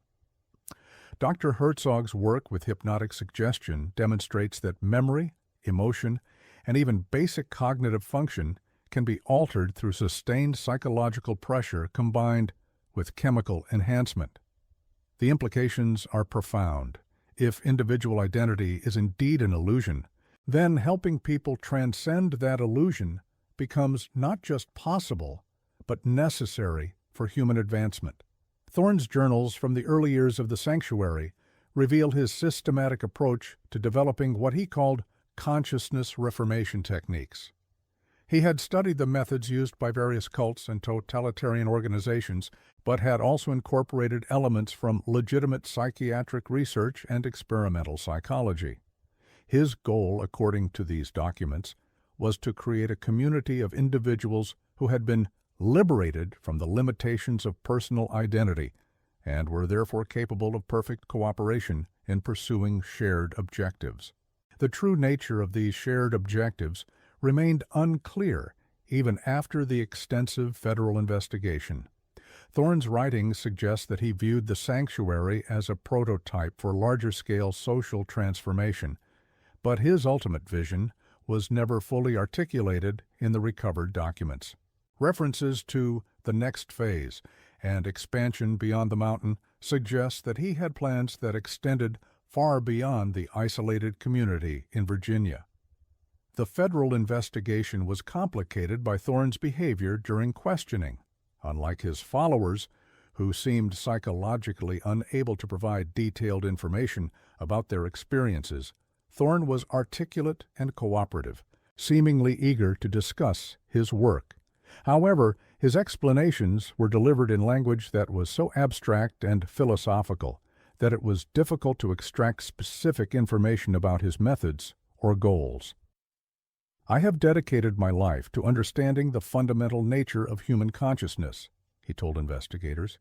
Dr. Herzog's work with hypnotic suggestion demonstrates that memory, emotion, and even basic cognitive function can be altered through sustained psychological pressure combined with chemical enhancement. The implications are profound. If individual identity is indeed an illusion, then helping people transcend that illusion becomes not just possible, but necessary for human advancement. Thorne's journals from the early years of the sanctuary reveal his systematic approach to developing what he called consciousness reformation techniques. He had studied the methods used by various cults and totalitarian organizations, but had also incorporated elements from legitimate psychiatric research and experimental psychology. His goal, according to these documents, was to create a community of individuals who had been liberated from the limitations of personal identity and were therefore capable of perfect cooperation in pursuing shared objectives. The true nature of these shared objectives remained unclear even after the extensive federal investigation. Thorne's writings suggest that he viewed the sanctuary as a prototype for larger-scale social transformation, but his ultimate vision was never fully articulated in the recovered documents. References to the next phase and expansion beyond the mountain suggest that he had plans that extended far beyond the isolated community in Virginia. The federal investigation was complicated by Thorne's behavior during questioning. Unlike his followers, who seemed psychologically unable to provide detailed information about their experiences, Thorne was articulate and cooperative, seemingly eager to discuss his work. However, his explanations were delivered in language that was so abstract and philosophical that it was difficult to extract specific information about his methods or goals. "I have dedicated my life to understanding the fundamental nature of human consciousness," he told investigators.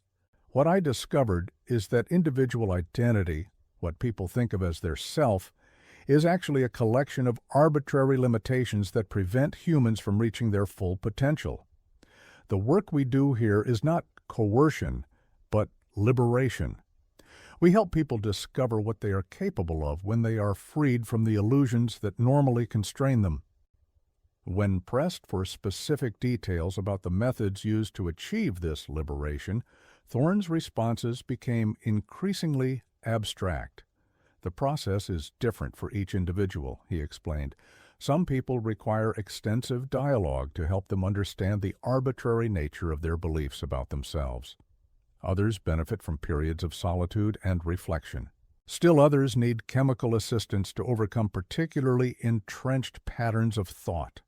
"What I discovered is that individual identity, what people think of as their self, is actually a collection of arbitrary limitations that prevent humans from reaching their full potential. The work we do here is not coercion, but liberation. We help people discover what they are capable of when they are freed from the illusions that normally constrain them." When pressed for specific details about the methods used to achieve this liberation, Thorne's responses became increasingly abstract. "The process is different for each individual," he explained. "Some people require extensive dialogue to help them understand the arbitrary nature of their beliefs about themselves. Others benefit from periods of solitude and reflection. Still others need chemical assistance to overcome particularly entrenched patterns of thought.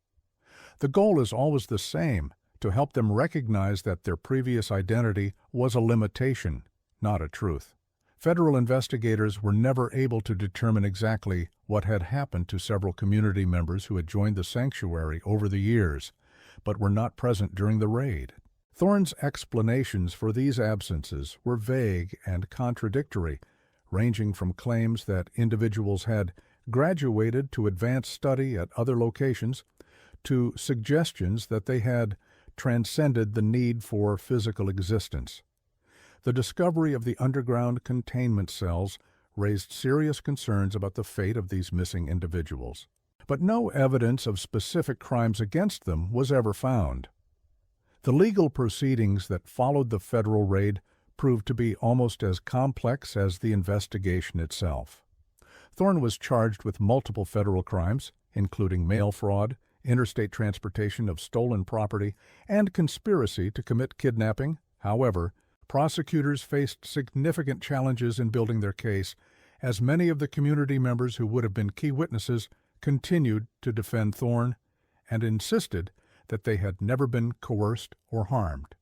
The goal is always the same, to help them recognize that their previous identity was a limitation, not a truth." Federal investigators were never able to determine exactly what had happened to several community members who had joined the sanctuary over the years, but were not present during the raid. Thorne's explanations for these absences were vague and contradictory, ranging from claims that individuals had graduated to advanced study at other locations to suggestions that they had transcended the need for physical existence. The discovery of the underground containment cells raised serious concerns about the fate of these missing individuals, but no evidence of specific crimes against them was ever found. The legal proceedings that followed the federal raid proved to be almost as complex as the investigation itself. Thorne was charged with multiple federal crimes, including mail fraud, interstate transportation of stolen property, and conspiracy to commit kidnapping. However, prosecutors faced significant challenges in building their case, as many of the community members who would have been key witnesses continued to defend Thorne and insisted that they had never been coerced or harmed.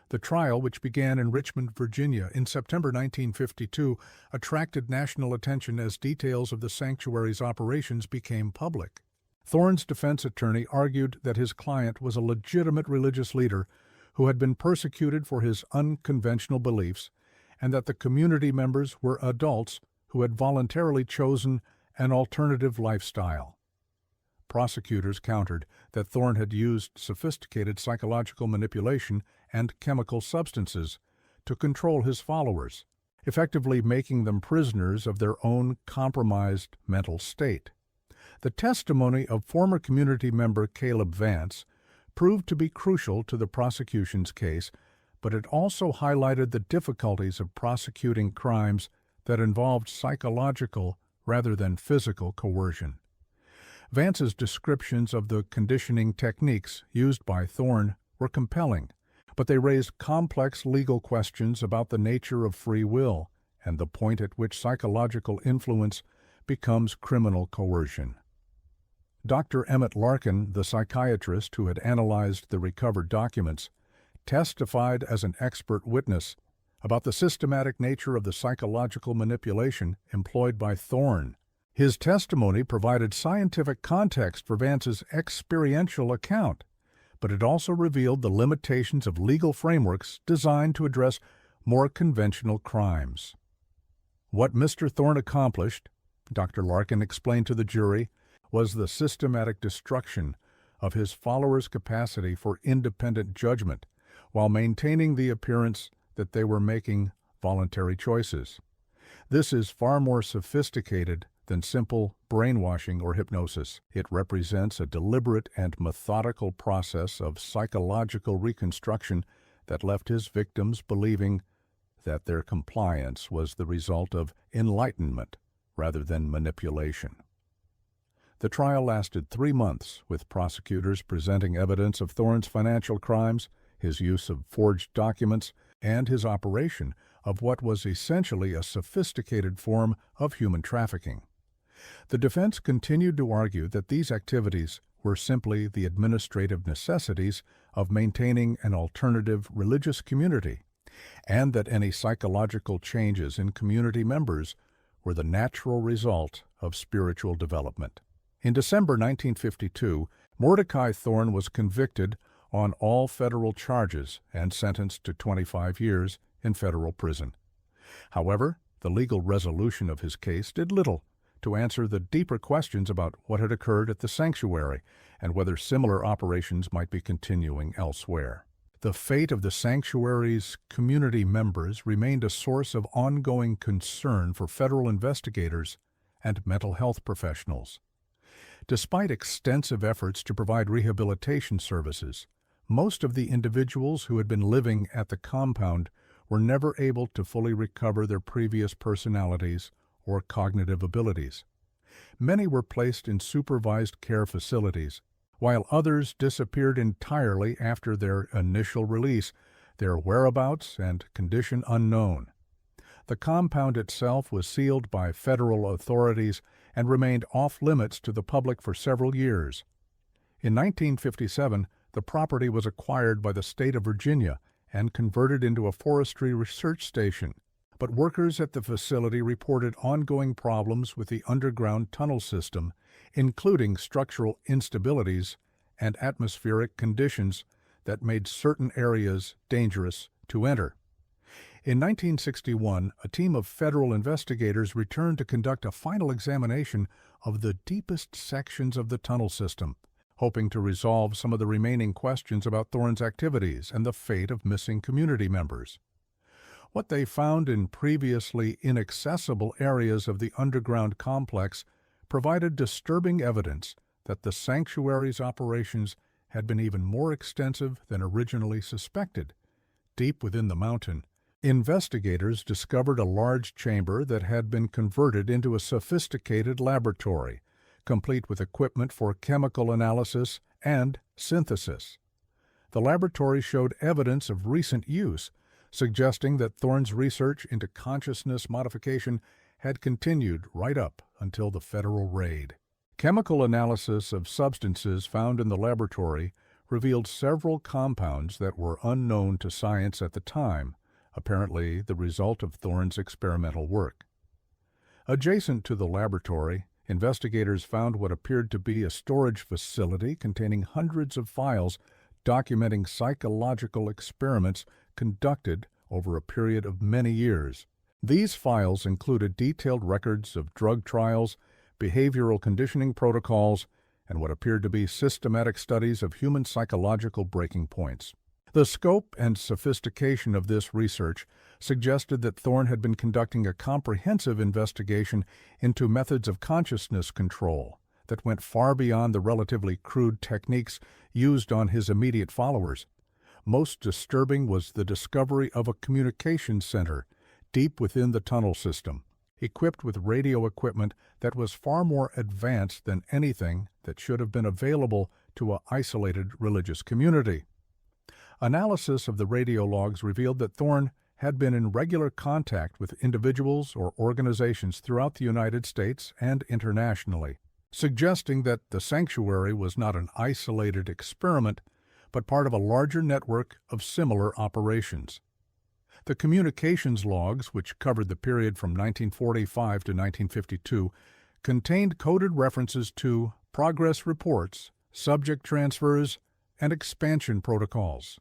The trial, which began in Richmond, Virginia, in September 1952, attracted national attention as details of the sanctuary's operations became public. Thorne's defense attorney argued that his client was a legitimate religious leader who had been persecuted for his unconventional beliefs, and that the community members were adults who had voluntarily chosen an alternative lifestyle. Prosecutors countered that Thorne had used sophisticated psychological manipulation and chemical substances to control his followers, effectively making them prisoners of their own compromised mental state. The testimony of former community member Caleb Vance proved to be crucial to the prosecution's case, but it also highlighted the difficulties of prosecuting crimes that involved psychological rather than physical coercion. Vance's descriptions of the conditioning techniques used by Thorne were compelling, but they raised complex legal questions about the nature of free will and the point at which psychological influence becomes criminal coercion. Dr. Emmett Larkin, the psychiatrist who had analyzed the recovered documents, testified as an expert witness about the systematic nature of the psychological manipulation employed by Thorne. His testimony provided scientific context for Vance's experiential account, but it also revealed the limitations of legal frameworks designed to address more conventional crimes. What Mr. Thorne accomplished, Dr. Larkin explained to the jury, was the systematic destruction of his followers' capacity for independent judgment while maintaining the appearance that they were making voluntary choices. This is far more sophisticated than simple brainwashing or hypnosis. It represents a deliberate and methodical process of psychological reconstruction that left his victims believing that their compliance was the result of enlightenment rather than manipulation. The trial lasted 3 months, with prosecutors presenting evidence of Thorne's financial crimes, his use of forged documents, and his operation of what was essentially a sophisticated form of human trafficking. The defense continued to argue that these activities were simply the administrative necessities of maintaining an alternative religious community, and that any psychological changes in community members were the natural result of spiritual development. In December 1952, Mordecai Thorne was convicted on all federal charges and sentenced to 25 years in federal prison. However, the legal resolution of his case did little to answer the deeper questions about what had occurred at the sanctuary and whether similar operations might be continuing elsewhere. The fate of the sanctuary's community members remained a source of ongoing concern for federal investigators and mental health professionals. Despite extensive efforts to provide rehabilitation services, most of the individuals who had been living at the compound were never able to fully recover their previous personalities or cognitive abilities. Many were placed in supervised care facilities, while others disappeared entirely after their initial release, their whereabouts and condition unknown. The compound itself was sealed by federal authorities and remained off-limits to the public for several years. In 1957, the property was acquired by the state of Virginia and converted into a forestry research station, but workers at the facility reported ongoing problems with the underground tunnel system, including structural instabilities and atmospheric conditions that made certain areas dangerous to enter. In 1961, a team of federal investigators returned to conduct a final examination of the deepest sections of the tunnel system, hoping to resolve some of the remaining questions about Thorne's activities and the fate of missing community members. What they found in previously inaccessible areas of the underground complex provided disturbing evidence that the sanctuary's operations had been even more extensive than originally suspected. Deep within the mountain, Investigators discovered a large chamber that had been converted into a sophisticated laboratory, complete with equipment for chemical analysis and synthesis. The laboratory showed evidence of recent use, suggesting that Thorne's research into consciousness modification had continued right up until the federal raid. Chemical analysis of substances found in the laboratory revealed several compounds that were unknown to science at the time, apparently the result of Thorne's experimental work. Adjacent to the laboratory, investigators found what appeared to be a storage facility containing hundreds of files documenting psychological experiments conducted over a period of many years. These files included detailed records of drug trials, behavioral conditioning protocols, and what appeared to be systematic studies of human psychological breaking points. The scope and sophistication of this research suggested that Thorne had been conducting a comprehensive investigation into methods of consciousness control that went far beyond the relatively crude techniques used on his immediate followers. Most disturbing was the discovery of a communications center deep within the tunnel system, equipped with radio equipment that was far more advanced than anything that should have been available to an isolated religious community. Analysis of the radio logs revealed that Thorne had been in regular contact with individuals or organizations throughout the United States and internationally, suggesting that the sanctuary was not an isolated experiment, but part of a larger network of similar operations. The communications logs, which covered the period from 1945 to 1952, contained coded references to progress reports, subject transfers, and expansion protocols.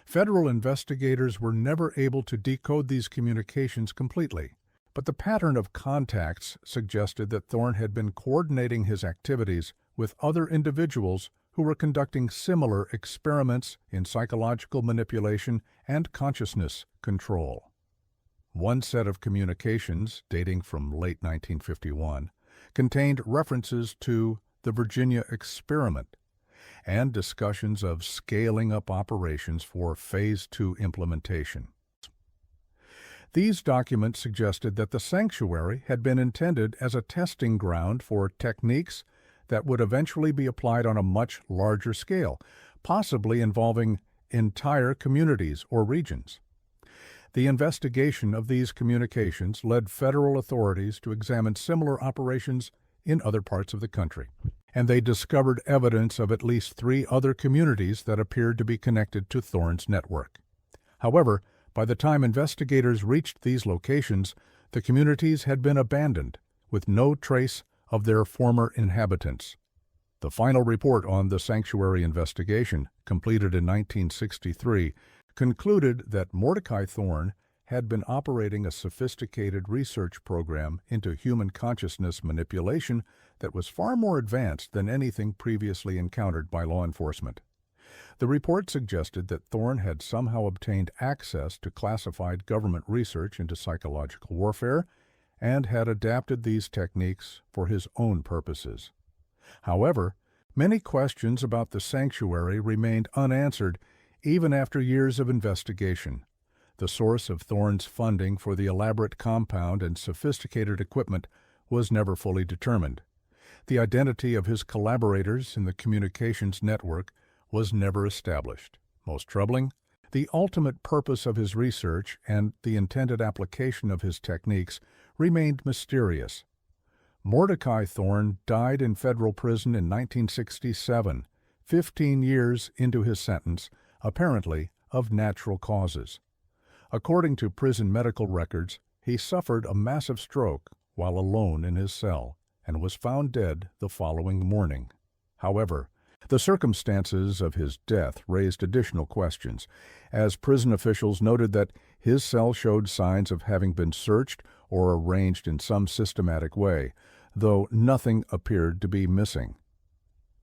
Federal investigators were never able to decode these communications completely, but the pattern of contacts suggested that Thorne had been coordinating his activities with other individuals who were conducting similar experiments in psychological manipulation and consciousness control. One set of communications, dating from late 1951, contained references to the Virginia experiment and discussions of scaling up operations for Phase 2 implementation. These documents suggested that the sanctuary had been intended as a testing ground for techniques that would eventually be applied on a much larger scale, possibly involving entire communities or regions. The investigation of these communications led federal authorities to examine similar operations in other parts of the country, and they discovered evidence of at least 3 other communities that appeared to be connected to Thorne's network. However, by the time investigators reached these locations, the communities had been abandoned, with no trace of their former inhabitants. The final report on the sanctuary investigation, completed in 1963, concluded that Mordecai Thorne had been operating a sophisticated research program into human consciousness manipulation that was far more advanced than anything previously encountered by law enforcement. The report suggested that Thorne had somehow obtained access to classified government research into psychological warfare and had adapted these techniques for his own purposes. However, many questions about the sanctuary remained unanswered even after years of investigation. The source of Thorne's funding for the elaborate compound and sophisticated equipment was never fully determined. The identity of his collaborators in the communications network was never established. Most troubling, the ultimate purpose of his research and the intended application of his techniques remained mysterious. Mordecai Thorne died in federal prison in 1967, 15 years into his sentence, apparently of natural causes. According to prison medical records, he suffered a massive stroke while alone in his cell and was found dead the following morning. However, the circumstances of his death raised additional questions, as prison officials noted that his cell showed signs of having been searched or arranged in some systematic way, though nothing appeared to be missing.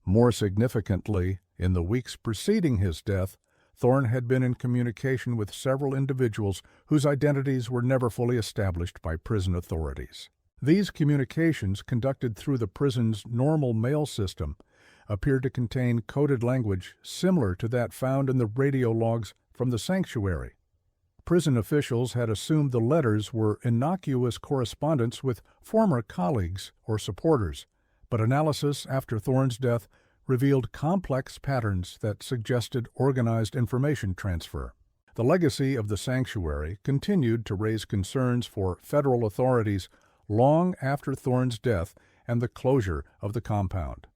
More significantly, in the weeks preceding his death, Thorne had been in communication with several individuals whose identities were never fully established by prison authorities. These communications, conducted through the prison's normal mail system, appeared to contain coded language similar to that found in the radio logs from the sanctuary. Prison officials had assumed the letters were innocuous correspondence with former colleagues or supporters, but analysis after Thorne's death revealed complex patterns that suggested organized information transfer. The legacy of the sanctuary continued to raise concerns for federal authorities long after Thorne's death and the closure of the compound.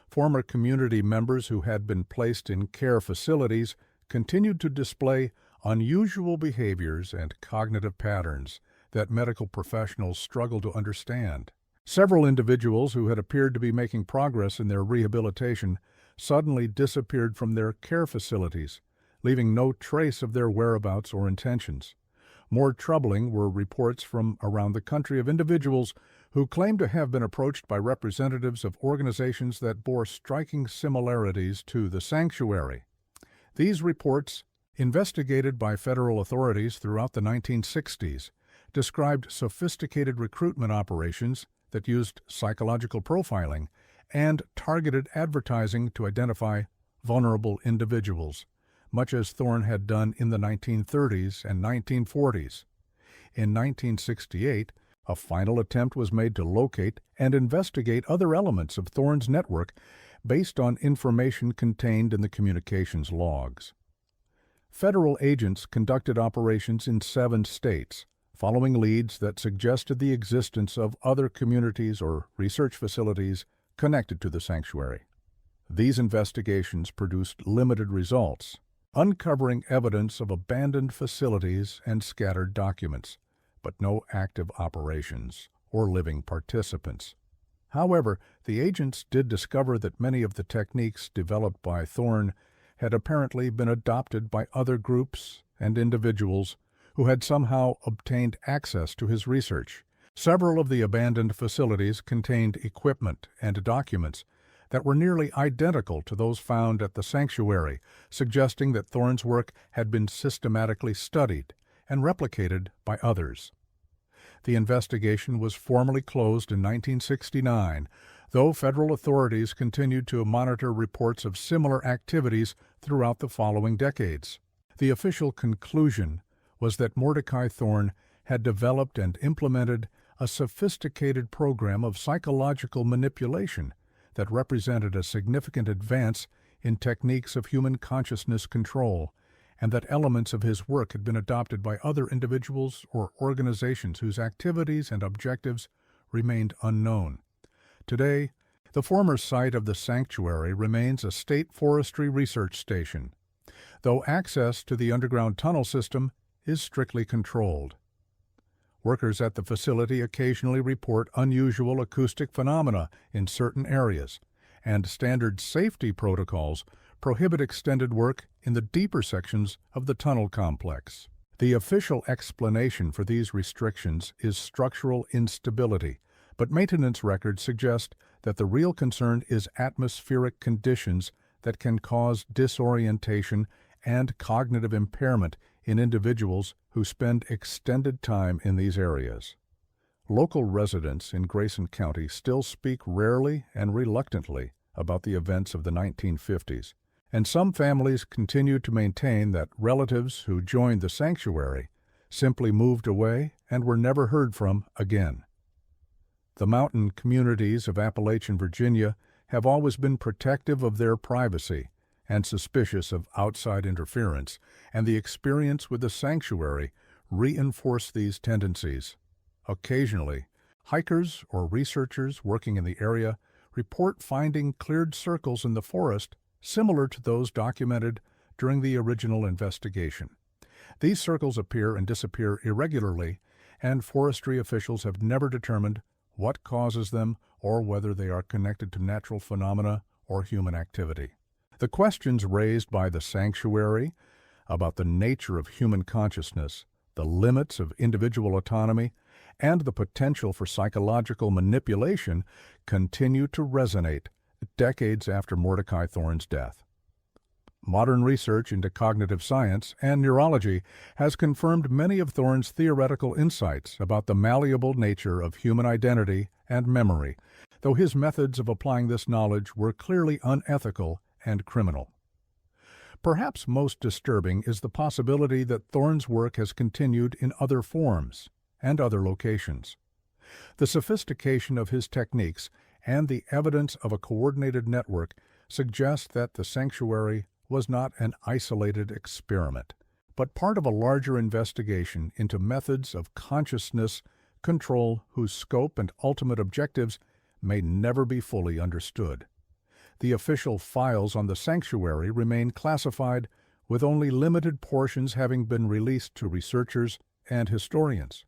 Former community members who had been placed in care facilities continued to display unusual behaviors and cognitive patterns that medical professionals struggled to understand. Several individuals who had appeared to be making progress in their rehabilitation suddenly disappeared from their care facilities, leaving no trace of their whereabouts or intentions. More troubling were reports from around the country of individuals who claimed to have been approached by representatives of organizations that bore striking similarities to the sanctuary. These reports, investigated by federal authorities throughout the 1960s, described sophisticated recruitment operations that used psychological profiling and targeted advertising to identify vulnerable individuals, much as Thorne had done in the 1930s and 1940s. In 1968, a final attempt was made to locate and investigate other elements of Thorne's network based on information contained in the communications logs. Federal agents conducted operations in 7 states, following leads that suggested the existence of other communities or research facilities connected to the sanctuary. These investigations produced limited results, uncovering evidence of abandoned facilities and scattered documents, but no active operations or living participants. However, the agents did discover that many of the techniques developed by Thorne had apparently been adopted by other groups and individuals who had somehow obtained access to his research. Several of the abandoned facilities contained equipment and documents that were nearly identical to those found at the sanctuary, suggesting that Thorne's work had been systematically studied and replicated by others. The investigation was formally closed in 1969, though federal authorities continued to monitor reports of similar activities throughout the following decades. The official conclusion was that Mordecai Thorne had developed and implemented a sophisticated program of psychological manipulation that represented a significant advance in techniques of human consciousness control, and that elements of his work had been adopted by other individuals or organizations whose activities and objectives remained unknown. Today, the former site of the sanctuary remains a state forestry research station, though access to the underground tunnel system is strictly controlled. Workers at the facility occasionally report unusual acoustic phenomena in certain areas, and standard safety protocols prohibit extended work in the deeper sections of the tunnel complex. The official explanation for these restrictions is structural instability, but maintenance records suggest that the real concern is atmospheric conditions that can cause disorientation and cognitive impairment in individuals who spend extended time in these areas. Local residents in Grayson County still speak rarely and reluctantly about the events of the 1950s, and some families continue to maintain that relatives who joined the sanctuary simply moved away and were never heard from again. The mountain communities of Appalachian Virginia have always been protective of their privacy and suspicious of outside interference, and the experience with the sanctuary reinforced these tendencies. Occasionally, hikers or researchers working in the area report finding cleared circles in the forest similar to those documented during the original investigation. These circles appear and disappear irregularly, and forestry officials have never determined what causes them or whether they are connected to natural phenomena or human activity. The questions raised by the sanctuary about the nature of human consciousness, the limits of individual autonomy, and the potential for psychological manipulation continue to resonate decades after Mordecai Thorne's death. Modern research into cognitive science and neurology has confirmed many of Thorne's theoretical insights about the malleable nature of human identity and memory, though his methods of applying this knowledge were clearly unethical and criminal. Perhaps most disturbing is the possibility that Thorne's work has continued in other forms and other locations. The sophistication of his techniques and the evidence of a coordinated network suggest that the sanctuary was not an isolated experiment, but part of a larger investigation into methods of consciousness control whose scope and ultimate objectives may never be fully understood. The official files on the sanctuary remain classified, with only limited portions having been released to researchers and historians.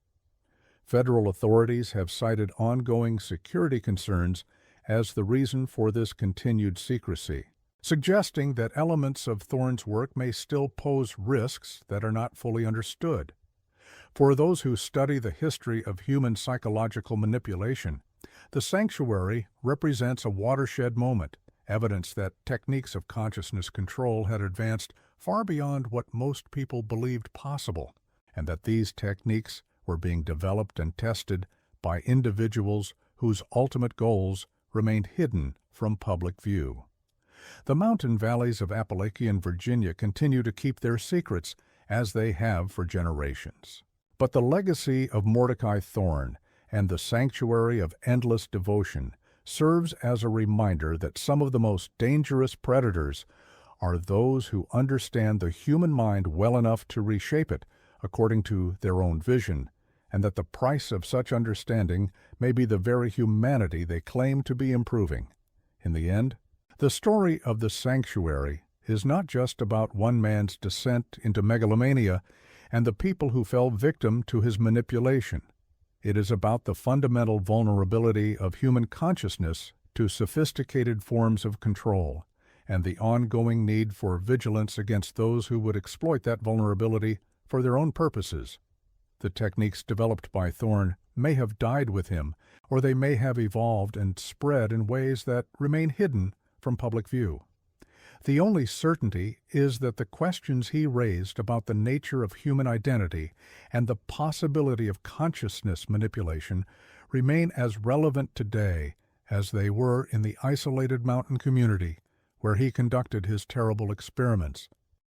Federal authorities have cited ongoing security concerns as the reason for this continued secrecy, suggesting that elements of Thorne's work may still pose risks that are not fully understood. For those who study the history of human psychological manipulation, the sanctuary represents a watershed moment, evidence that techniques of consciousness control had advanced far beyond what most people believed possible, and that these techniques were being developed and tested by individuals whose ultimate goals remained hidden from public view. The mountain valleys of Appalachia and Virginia continue to keep their secrets, as they have for generations. But the legacy of Mordecai Thorne and the sanctuary of endless devotion serves as a reminder that some of the most dangerous predators are those who understand the human mind well enough to reshape it according to their own vision, and that the price of such understanding may be the very humanity they claim to be improving. In the end, the story of the sanctuary is not just about one man's descent into megalomania and the people who fell victim to his manipulation. It is about the fundamental vulnerability of human consciousness to sophisticated forms of control, and the ongoing need for vigilance against those who would exploit that vulnerability for their own purposes. The techniques developed by Thorne may have died with him, or they may have evolved and spread in ways that remain hidden from public view. The only certainty is that the questions he raised about the nature of human identity and the possibility of consciousness manipulation remain as relevant today as they were in the isolated mountain community where he conducted his terrible experiments